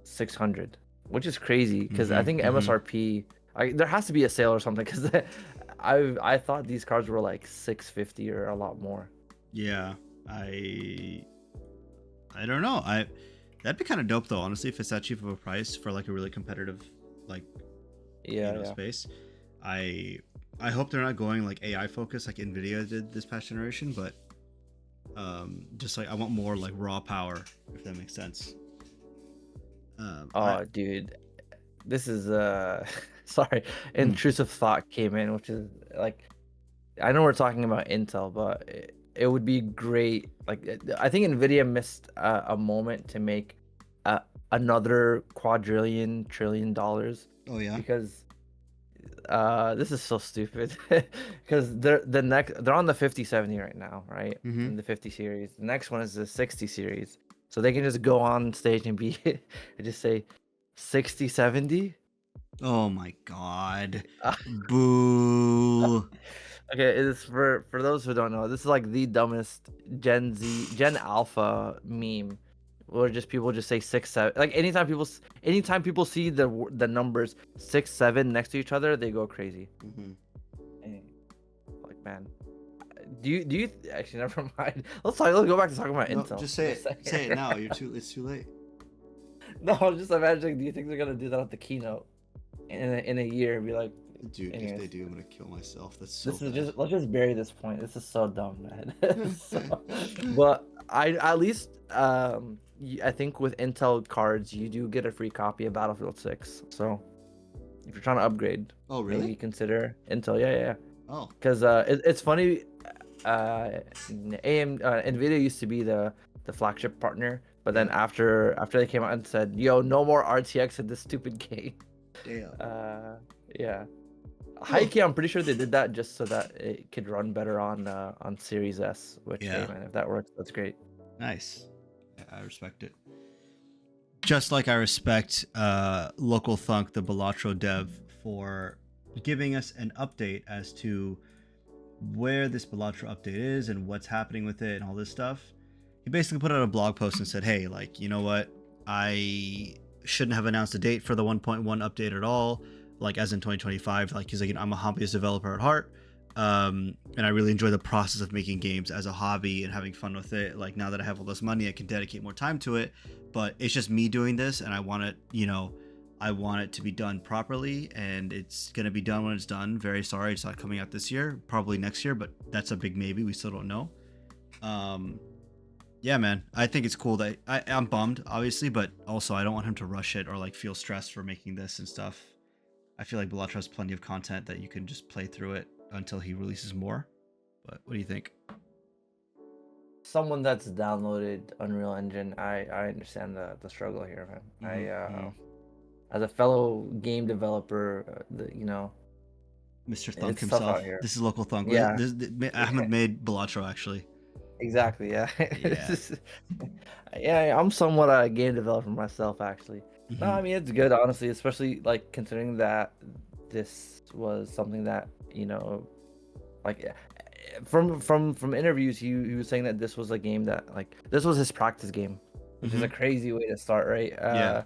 600, which is crazy because I think MSRP, there has to be a sale or something, because I thought these cards were like 650 or a lot more. Yeah, I don't know. That'd be kind of dope though, honestly, if it's that cheap of a price for like a really competitive like space. I hope they're not going like AI focused like Nvidia did this past generation, but just like I want more like raw power, if that makes sense. Dude, this is sorry, intrusive thought came in, which is like, I know we're talking about Intel, but it would be great. Like, I think Nvidia missed a moment to make another trillion dollars. Oh yeah. Because this is so stupid. Because they're on the 5070 right now, right? In the 50 series. The next one is the 60 series. So they can just go on stage and be and just say 6070. Oh my God. Boo. Okay, it's for those who don't know, this is like the dumbest Gen Alpha meme, where just people just say 6 7. Like, anytime people see the numbers 6 7 next to each other, they go crazy. Like, man, do you actually, never mind. Let's go back to talking about Intel. Just say it. Say it now. It's too late. No, I'm just imagining. Do you think they're gonna do that at the keynote in a year and be like, dude, anyways, if they do, I'm gonna kill myself. That's so let's just bury this point. This is so dumb, man. But I at least I think with Intel cards you do get a free copy of Battlefield 6. So if you're trying to upgrade, maybe consider Intel. Yeah. Oh, because it's funny. Nvidia used to be the flagship partner, but then after they came out and said, "Yo, no more RTX in this stupid game." damn. Yeah. High-key, I'm pretty sure they did that just so that it could run better on Series S. Which, hey, man, if that works, that's great. Nice. I respect it. Just like I respect Local Thunk, the Balatro dev, for giving us an update as to where this Balatro update is and what's happening with it and all this stuff. He basically put out a blog post and said, hey, like, you know what? I shouldn't have announced a date for the 1.1 update at all, like as in 2025. Like, he's like, I'm a hobbyist developer at heart. And I really enjoy the process of making games as a hobby and having fun with it. Like, now that I have all this money, I can dedicate more time to it, but it's just me doing this, and I want it, you know, I want it to be done properly, and it's going to be done when it's done. Very sorry it's not coming out this year, probably next year, but that's a big maybe. We still don't know. Yeah, man, I think it's cool that I'm bummed, obviously, but also I don't want him to rush it or like feel stressed for making this and stuff. I feel like Balatro has plenty of content that you can just play through it until he releases more. But what do you think? Someone that's downloaded Unreal Engine, I understand the struggle here, man. As a fellow game developer, you know, Mr. Thunk it's tough himself. out here. This is local Thunk. Yeah. Ahmed made Balatro, actually. Exactly. Yeah. Yeah. Yeah, I'm somewhat a game developer myself, actually. No, I mean, it's good, honestly, especially like considering that this was something that, you know, like from interviews, he was saying that this was a game that, like, this was his practice game, which is a crazy way to start, right? Yeah.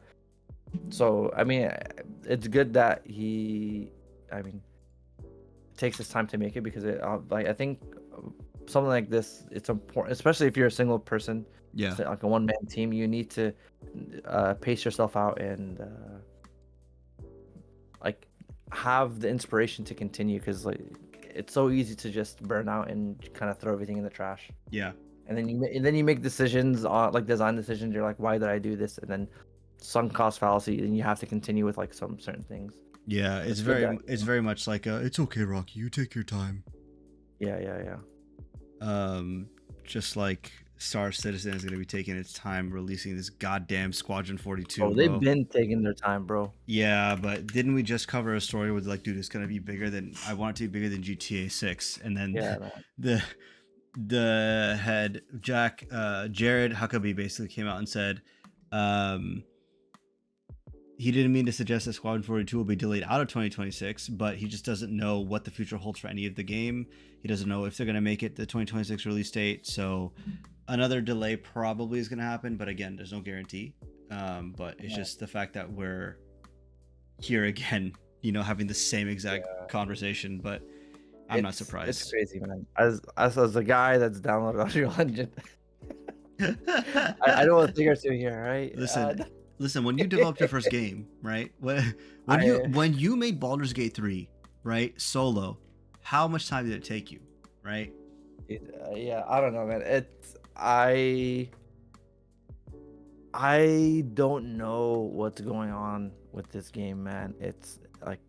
So I mean, it's good that takes his time to make it, because it like, I think something like this, it's important, especially if you're a single person. Yeah. Like a one-man team, you need to pace yourself out and like have the inspiration to continue, because like it's so easy to just burn out and kind of throw everything in the trash. Yeah. And then you make decisions on, like, design decisions. You're like, why did I do this? And then sunk cost fallacy, and you have to continue with like some certain things. Yeah, it's very much like it's okay, Rocky, you take your time. Yeah. Just like Star Citizen is going to be taking its time releasing this goddamn Squadron 42. Oh, they've been taking their time, bro. Yeah, but didn't we just cover a story with like, dude, it's going to be bigger than, I want it to be bigger than GTA 6, and then the head Jared Huckabee basically came out and said he didn't mean to suggest that Squadron 42 will be delayed out of 2026, but he just doesn't know what the future holds for any of the game. He doesn't know if they're going to make it the 2026 release date. So another delay probably is going to happen. But again, there's no guarantee. But it's just the fact that we're here again, you know, having the same exact conversation. But I'm not surprised. It's crazy, man. As a guy that's downloaded Unreal Engine, I don't want to figure it here, right? Listen, when you developed your first game, right? When you made Baldur's Gate 3, right, solo, how much time did it take you, right? Yeah, I don't know, man. I don't know what's going on with this game, man. It's like,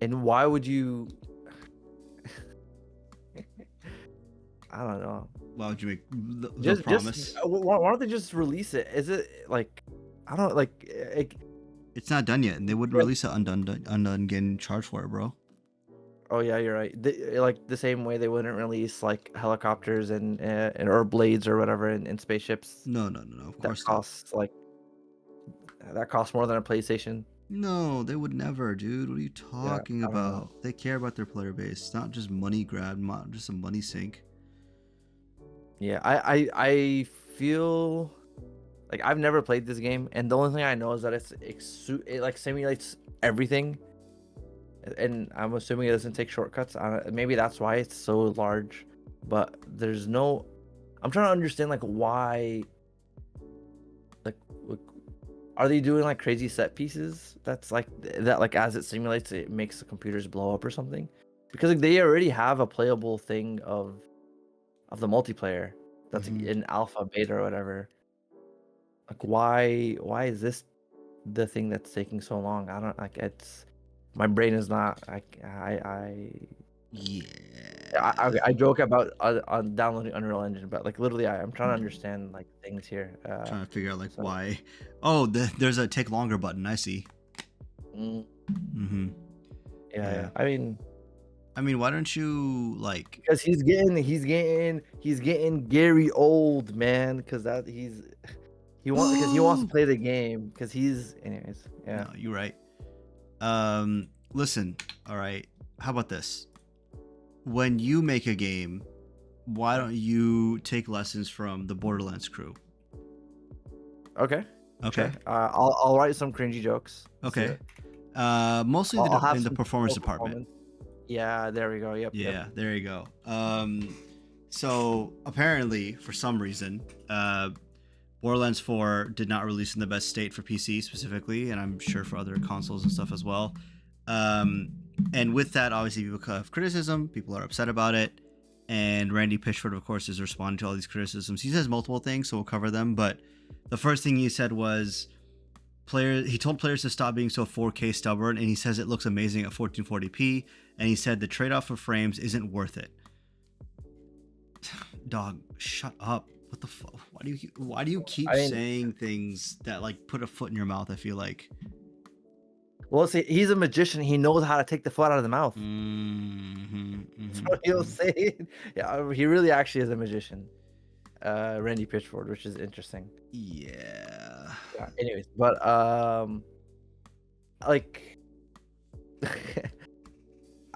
and why would you? I don't know. Why would you make the promise? Why don't they just release it? Is it like, I don't like it, it's not done yet, and they wouldn't release it undone getting charged for it, bro. Oh yeah, you're right. Like the same way they wouldn't release like helicopters and or blades or whatever in spaceships. No, of course that costs more than a PlayStation. No, they would never, dude. What are you talking about? They care about their player base. It's not just money grab, not just a money sink. Yeah, I feel like I've never played this game, and the only thing I know is that it like simulates everything, and I'm assuming it doesn't take shortcuts. Maybe that's why it's so large, but there's no. I'm trying to understand like why. Like, are they doing like crazy set pieces? That's like that. Like as it simulates, it makes the computers blow up or something, because like they already have a playable thing of the multiplayer that's in alpha, beta, or whatever. Like why is this the thing that's taking so long? I don't like. It's my brain is not. I joke about on downloading Unreal Engine, but like literally, I'm trying to understand like things here. Trying to figure out like why. Oh, there's a take longer button. I see. Yeah. I mean, why don't you like? Because he's getting Gary old, man. Because he wants to play the game. Because anyways. Yeah. No, you're right. Listen. All right. How about this? when you make a game, why don't you take lessons from the Borderlands crew? Okay. Okay. Sure. I'll write some cringy jokes. Okay. Mostly I'll have in the some performance cool department. Yeah, there we go. Yep. Yeah, Yep. there you go. So apparently, for some reason, Borderlands 4 did not release in the best state for PC specifically, and I'm sure for other consoles and stuff as well. And with that, obviously, people have criticism. People are upset about it. And Randy Pitchford, of course, is responding to all these criticisms. He says multiple things, so we'll cover them. But the first thing he said was, he told players to stop being so 4K stubborn, and he says it looks amazing at 1440p. And he said the trade-off of frames isn't worth it. Dog, shut up. What the fuck? Why do you keep saying things that like put a foot in your mouth? I feel like. Well, see, he's a magician. He knows how to take the foot out of the mouth. That's what he'll say. Yeah, he really actually is a magician. Randy Pitchford, which is interesting. Yeah. Anyways, but like,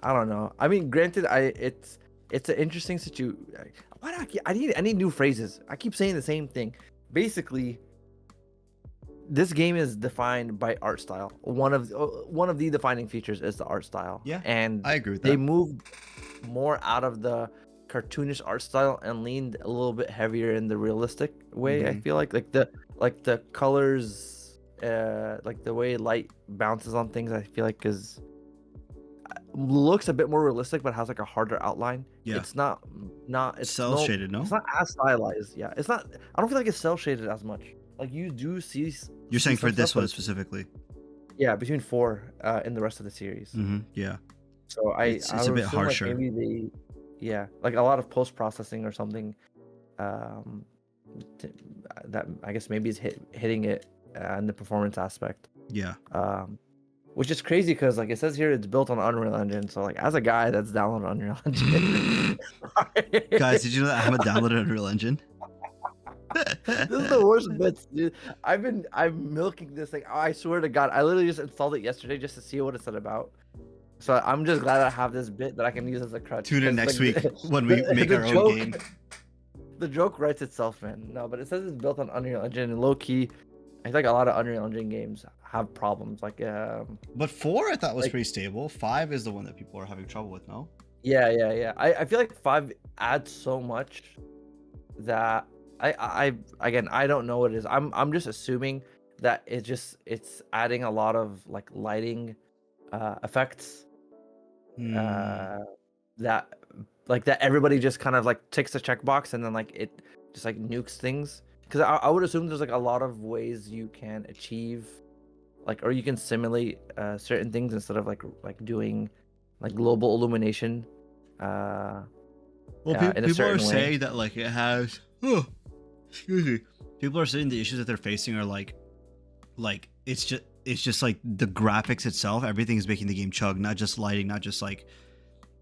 I don't know. I mean, granted, it's an interesting situation. Why not? I need new phrases. I keep saying the same thing. Basically, this game is defined by art style. One of the defining features is the art style. Yeah, and I agree with they that. moved more out of the cartoonish art style and leaned a little bit heavier in the realistic way. I feel like the colors, like the way light bounces on things, I feel like looks a bit more realistic, but has like a harder outline. Yeah, it's not it's cell shaded. No, it's not as stylized. Yeah, it's not. I don't feel like it's cell shaded as much. Like you do see. You're saying for this one specifically? Yeah, between 4 and the rest of the series. Yeah. So it's a bit harsher. Like maybe like a lot of post processing or something. That I guess maybe is hitting it in the performance aspect. Yeah. Which is crazy because like it says here it's built on Unreal Engine. So like as a guy that's downloaded Unreal Engine. Guys, did you know that I'm downloaded Unreal Engine? This is the worst bits, dude. I'm milking this thing. I swear to God, I literally just installed it yesterday just to see what it's about. So I'm just glad I have this bit that I can use as a crutch. Tune in next week when we make our own game. The joke writes itself, man. No, but it says it's built on Unreal Engine, and low key, I feel like a lot of Unreal Engine games have problems. Like, but 4 I thought was pretty stable. 5 is the one that people are having trouble with, no? Yeah. I feel like 5 adds so much that I don't know what it is. I'm just assuming that it's adding a lot of like lighting effects that everybody just kind of like ticks a checkbox and then like it just like nukes things. Because I would assume there's like a lot of ways you can achieve like, or you can simulate certain things instead of like doing like global illumination. People are saying that like it has. Oh, excuse me. People are saying the issues that they're facing are like it's just like the graphics itself. Everything is making the game chug, not just lighting, not just like,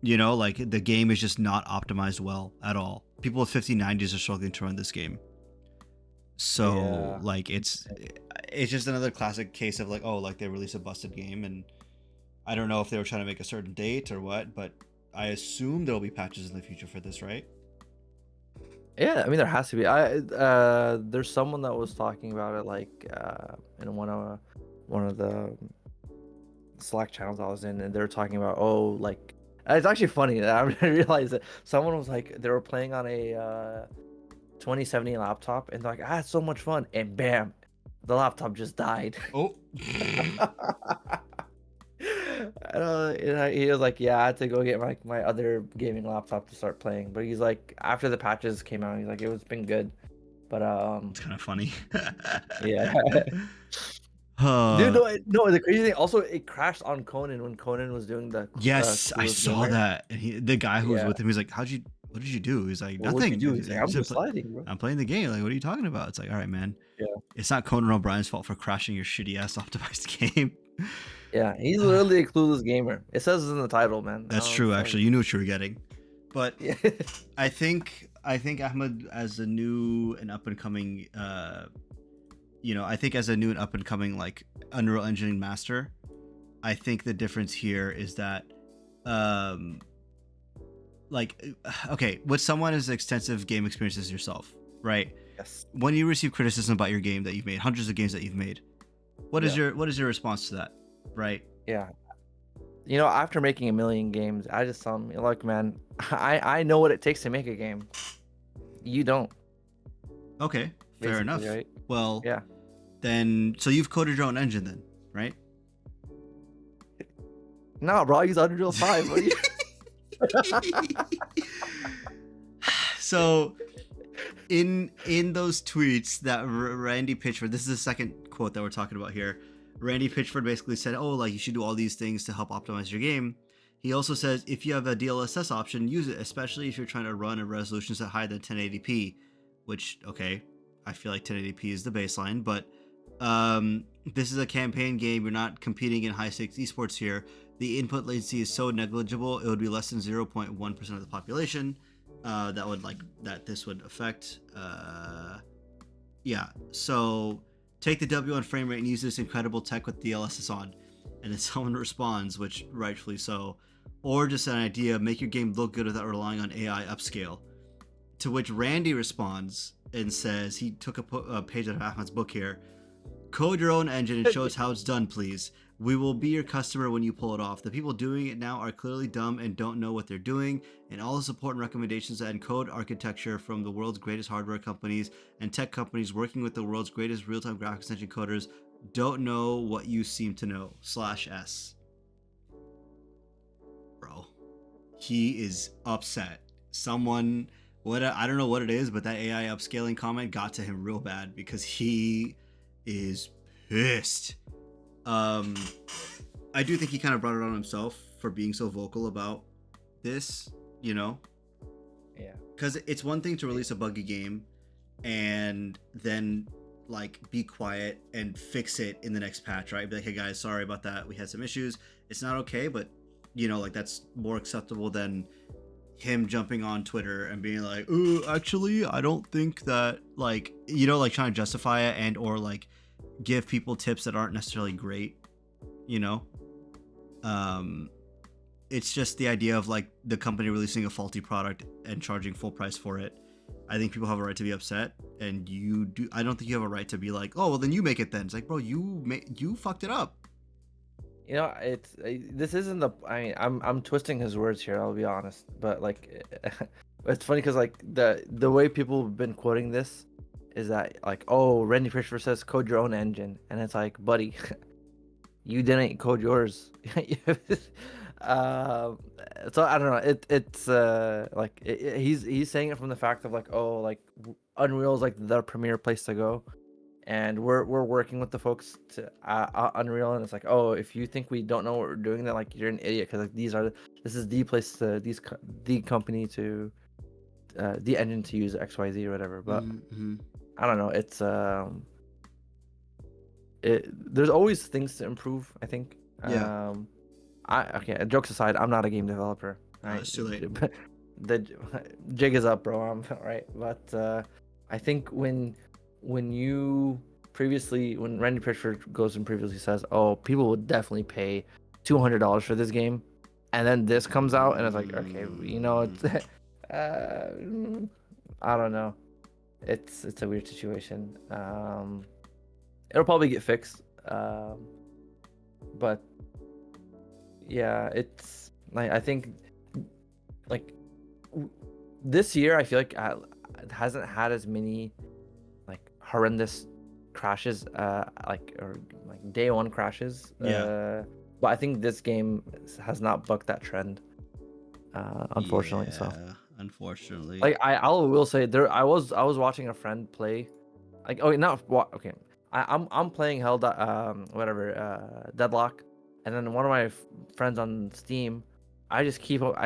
like the game is just not optimized well at all. People with 5090s are struggling to run this game. So like it's just another classic case of like, oh, like they released a busted game, and I don't know if they were trying to make a certain date or what, but I assume there'll be patches in the future for this, right? Yeah, I mean there has to be. There's someone that was talking about it like in one of the Slack channels I was in, and they were talking about like it's actually funny that I realized that someone was like they were playing on a 2070 laptop and they're like, it's so much fun, and bam, the laptop just died. Oh. He was like, I had to go get my other gaming laptop to start playing, but he's like, after the patches came out, he's like, it's been good, but it's kind of funny. Yeah. Dude, no, the crazy thing also, it crashed on Conan when Conan was doing the I saw that, and the guy who was with him, he's like, what did you do? He's like, nothing. He's like, I'm just sliding, bro. I'm playing the game. Like, what are you talking about? It's like, all right, man. Yeah. It's not Conan O'Brien's fault for crashing your shitty ass optimized game. Yeah, he's literally a clueless gamer. It says it in the title, man. That's true, actually. You knew what you were getting. But I think Ahmed, as a new and up and coming like Unreal Engine master, I think the difference here is that like, okay, with someone as extensive game experience as yourself, right? Yes. When you receive criticism about your game that you've made, hundreds of games that you've made, what is Yeah. your response to that, right? Yeah. You know, after making a million games, I just tell them, look, man, I know what it takes to make a game. You don't, Okay, fair basically, enough. right? Well, Yeah. then, so you've coded your own engine then, right? No, bro, I use Unreal 5. What are you... So in those tweets that Randy Pitchford, this is the second quote that we're talking about here. Randy Pitchford basically said, oh, like you should do all these things to help optimize your game. He also says if you have a DLSS option, use it, especially if you're trying to run at resolutions that higher than 1080p, which, okay, I feel like 1080p is the baseline, but this is a campaign game. You're not competing in high stakes esports here. The input latency is so negligible, it would be less than 0.1% of the population. That this would affect. Yeah, so take the W on frame rate and use this incredible tech with DLSS on. And then someone responds, which rightfully so, or just an idea, make your game look good without relying on AI upscale. To which Randy responds and says, he took a page out of Ahmed's book here. Code your own engine and show us how it's done, please. We will be your customer when you pull it off. The people doing it now are clearly dumb and don't know what they're doing, and all the support and recommendations that encode architecture from the world's greatest hardware companies and tech companies working with the world's greatest real-time graphics engine coders don't know what you seem to know. /S. Bro, he is upset. Someone, I don't know what it is, but that AI upscaling comment got to him real bad because he is pissed. I do think he kind of brought it on himself for being so vocal about this, you know? Yeah. Because it's one thing to release a buggy game and then, like, be quiet and fix it in the next patch, right? Be like, hey guys, sorry about that. We had some issues. It's not okay, but, you know, like, that's more acceptable than him jumping on Twitter and being like, ooh, actually, I don't think that, like, you know, like, trying to justify it and, or, like, give people tips that aren't necessarily great, you know? It's just the idea of, like, the company releasing a faulty product and charging full price for it. I think people have a right to be upset, and I don't think you have a right to be like, oh, well, then you make it then. It's like, bro, you fucked it up. You know, this isn't the. I mean, I'm twisting his words here. I'll be honest, but like, it's funny because like the way people have been quoting this is that like, oh, Randy Pitchford says code your own engine, and it's like, buddy, you didn't code yours. So I don't know. It's like he's saying it from the fact of like, oh, like Unreal is like the premier place to go. And we're working with the folks to Unreal, and it's like, oh, if you think we don't know what we're doing, then like you're an idiot because like this is the place to the company to the engine to use XYZ or whatever. But I don't know. It's there's always things to improve. I think. Yeah. Okay. Jokes aside, I'm not a game developer. Right? It's too late. The jig is up, bro. I'm right, but I think when Randy Pitchford goes and previously says, oh, people would definitely pay $200 for this game, and then this comes out and it's like, okay, you know, it's I don't know, it's a weird situation. It'll probably get fixed, but yeah, it's like, I think like this year I feel like it hasn't had as many like horrendous crashes, like day one crashes. Yeah. But I think this game has not bucked that trend, unfortunately. Yeah, so unfortunately, like I will say there, I was watching a friend play, like, okay, not what, okay, I'm playing Deadlock, and then one of my friends on Steam, I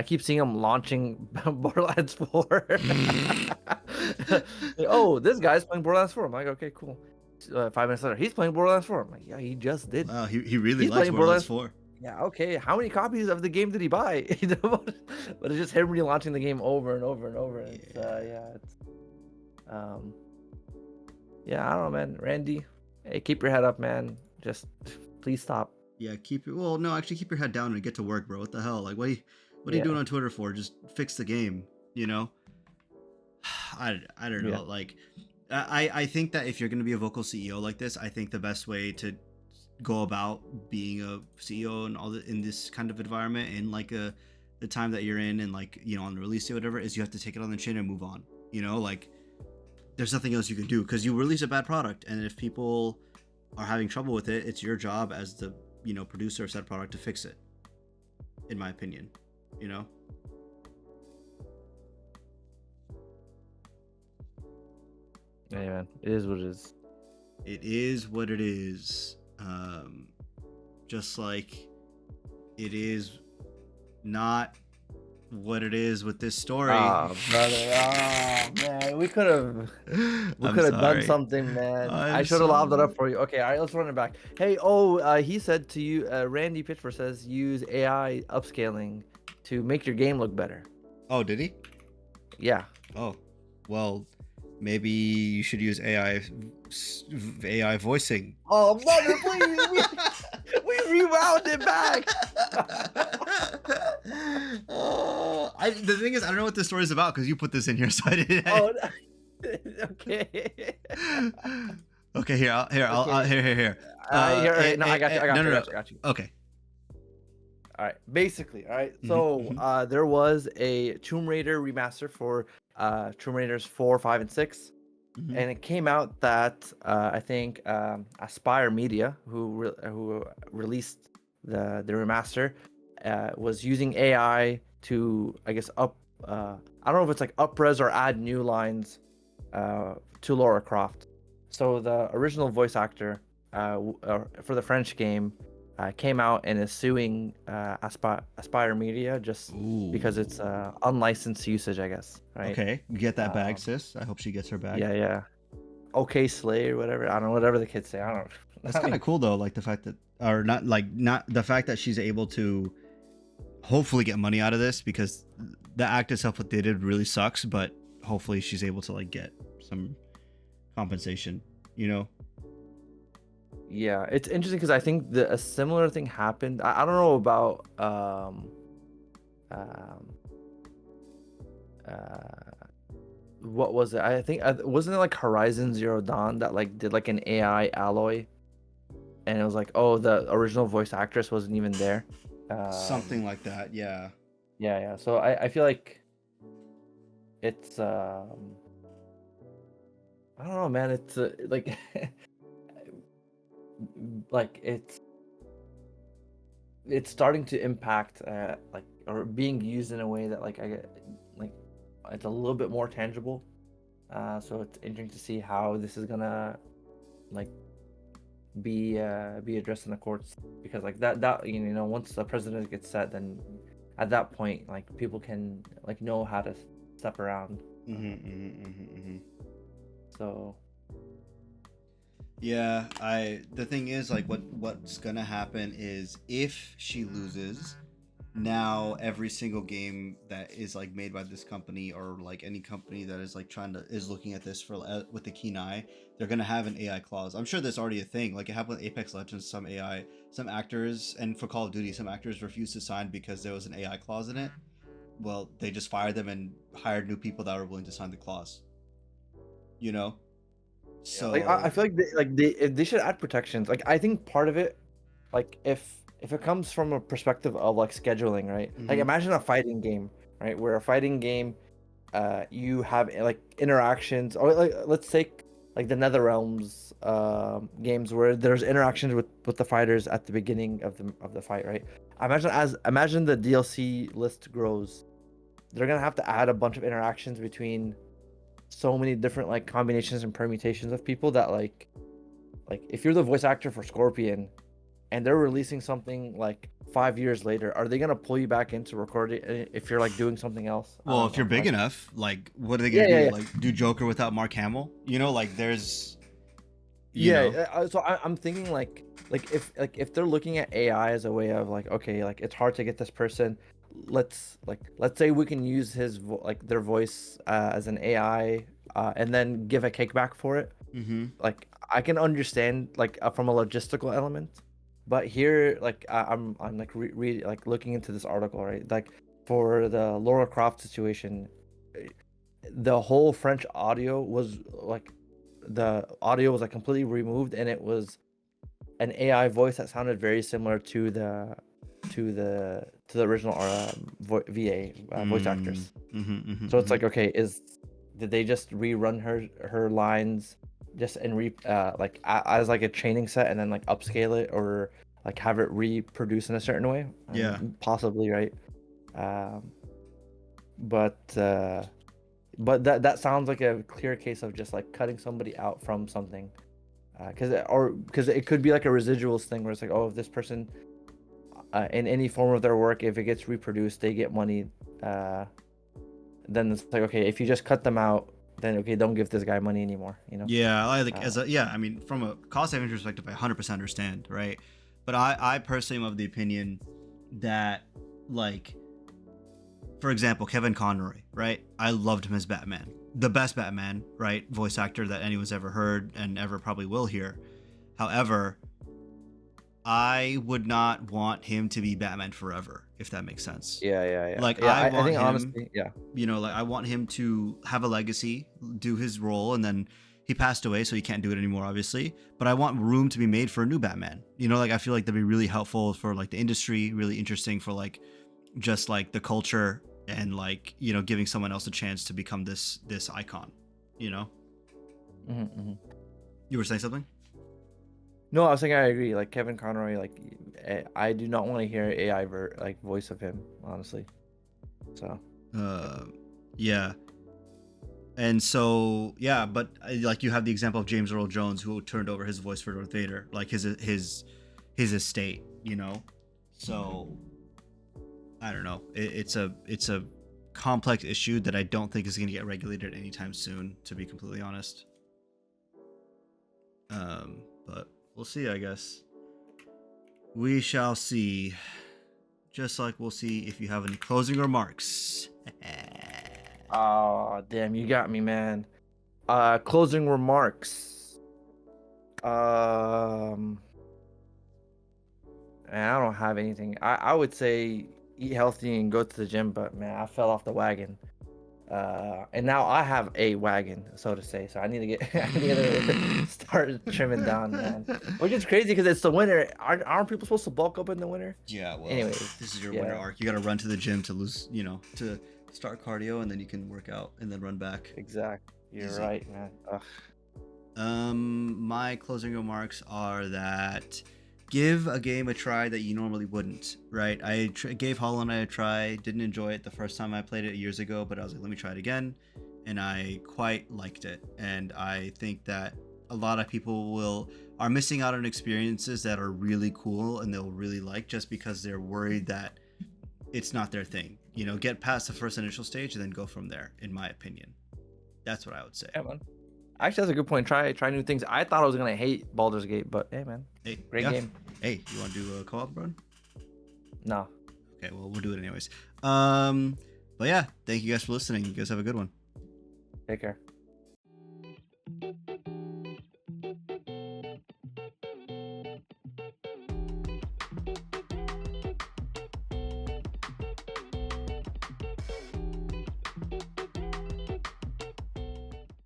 keep seeing him launching Borderlands 4. Oh, this guy's playing Borderlands 4. I'm like, okay, cool. 5 minutes later, he's playing Borderlands 4. I'm like, yeah, he just did. Wow, he really He's likes playing Borderlands 4. Yeah, okay. How many copies of the game did he buy? But it's just him relaunching the game over and over and over. It's, yeah, I don't know, man. Randy, hey, keep your head up, man. Just please stop. Yeah, keep your head down and get to work, bro. What the hell? Like, What are you doing on Twitter for? Just fix the game, you know? I don't know. Yeah. Like, I think that if you're going to be a vocal CEO like this, I think the best way to go about being a CEO and in this kind of environment and like the time that you're in and like, you know, on the release day, whatever, is you have to take it on the chin and move on. You know, like there's nothing else you can do because you release a bad product, and if people are having trouble with it, it's your job as the, you know, producer of said product to fix it. In my opinion, you know. Yeah, man. It is what it is. It is what it is. Just like it is not what it is with this story. Oh, brother. Oh, man. We could have done something, man. I should have lobbed it up for you. Okay, all right, let's run it back. Hey, he said to you, Randy Pitchford says use AI upscaling to make your game look better. Oh, did he? Yeah. Oh, well, maybe you should use AI voicing. Oh, mother, please. We rewound it back. The thing is, I don't know what this story is about because you put this in here, so I didn't. Oh, okay. Okay, here. No, I got you. Okay. All right. Basically, all right. So, there was a Tomb Raider remaster for Tomb Raiders 4, 5, and 6. Mm-hmm. And it came out that I think Aspire Media, who released the remaster, was using AI to, I guess, I don't know if it's like up-res or add new lines to Lara Croft. So the original voice actor for the French game came out and is suing Aspire Media just because it's unlicensed usage, I guess. Right? Okay, get that bag, sis. I hope she gets her bag. Yeah. Okay, Slay or whatever. I don't know, whatever the kids say. I don't know. That's kind of cool though, like the fact that, or not the fact that she's able to hopefully get money out of this, because the act itself, what they did really sucks, but hopefully she's able to like get some compensation, you know? Yeah, it's interesting because I think a similar thing happened. I don't know about what was it? I think wasn't it like Horizon Zero Dawn that like did like an AI alloy, and it was like, oh, the original voice actress wasn't even there. Something like that, yeah. Yeah. So I feel like it's I don't know, man. It's like like it's starting to impact like, or being used in a way that like it's a little bit more tangible. So it's interesting to see how this is gonna like be addressed in the courts, because like that you know, once the precedent gets set, then at that point like people can like know how to step around. So yeah, the thing is, like, what's gonna happen is if she loses, now every single game that is like made by this company, or like any company that is like is looking at this for with the keen eye, they're gonna have an AI clause. I'm sure there's already a thing. Like it happened with Apex Legends, some actors, and for Call of Duty, some actors refused to sign because there was an AI clause in it. Well, they just fired them and hired new people that were willing to sign the clause. You know? So like I feel like they should add protections. Like I think part of it, like if it comes from a perspective of like scheduling, right? Like imagine a fighting game, right? Where a fighting game, you have like interactions, or like let's take like the NetherRealms games where there's interactions with the fighters at the beginning of the fight, right? Imagine the DLC list grows, they're gonna have to add a bunch of interactions between so many different like combinations and permutations of people that like if you're the voice actor for Scorpion and they're releasing something like 5 years later, are they gonna pull you back in to record it if you're like doing something else? Well, if you're big enough, like what are they gonna do? Yeah. Like do Joker without Mark Hamill? You know, like there's so I'm thinking like if they're looking at AI as a way of like, okay, like it's hard to get this person, let's say we can use their voice as an AI and then give a kickback for it. Like I can understand like from a logistical element, but here like I'm like looking into this article, right? Like for the Lara Croft situation, the whole French audio was like the audio was like completely removed, and it was an AI voice that sounded very similar to the original VA voice actors. So it's like, okay, did they just rerun her lines just and like as like a training set and then like upscale it, or like have it reproduce in a certain way? Yeah. Possibly, right? But that sounds like a clear case of just like cutting somebody out from something, because it could be like a residuals thing where it's like, oh, if this person in any form of their work, if it gets reproduced, they get money. Then it's like, okay, if you just cut them out, then okay, don't give this guy money anymore, you know? Yeah, I mean, from a cost savings perspective, I 100% understand, right? But I personally am of the opinion that, like, for example, Kevin Conroy, right? I loved him as Batman, the best Batman, right? Voice actor that anyone's ever heard and ever probably will hear. However, I would not want him to be Batman forever, if that makes sense. Yeah. Like, yeah, I want think him, honestly, yeah. you know, like, I want him to have a legacy, do his role, and then he passed away, so he can't do it anymore, obviously. But I want room to be made for a new Batman. You know, like, I feel like that'd be really helpful for like the industry, really interesting for like just like the culture, and like, you know, giving someone else a chance to become this icon. You know. You were saying something? No, I was saying I agree. Like Kevin Conroy, like I do not want to hear AI like voice of him, honestly. So. Yeah. And so, yeah, but like you have the example of James Earl Jones, who turned over his voice for Darth Vader, like his estate, you know. So I don't know. It's a complex issue that I don't think is going to get regulated anytime soon, to be completely honest. But we'll see, I guess. We shall see. Just like we'll see if you have any closing remarks. Oh, damn, you got me, man. Closing remarks. And I don't have anything. I would say eat healthy and go to the gym, but man, I fell off the wagon. And now I have a wagon, so to say. So I need to start trimming down, man. Which is crazy because it's the winter. Aren't people supposed to bulk up in the winter? Yeah, well, anyways, this is your winter arc. You got to run to the gym to lose, you know, to start cardio, and then you can work out and then run back. Exactly. You're right, man. Ugh. My closing remarks are that give a game a try that you normally wouldn't, right? I gave Hollow Knight a try, didn't enjoy it the first time I played it years ago, but I was like, let me try it again, and I quite liked it. And I think that a lot of people are missing out on experiences that are really cool and they'll really like, just because they're worried that it's not their thing. You know, get past the first initial stage and then go from there, in my opinion. That's what I would say. Yeah, man. Actually, that's a good point. Try new things. I thought I was gonna hate Baldur's Gate, but hey, man, great game. Hey, you want to do a co-op run? No. Okay, well, we'll do it anyways. But yeah, thank you guys for listening. You guys have a good one. Take care.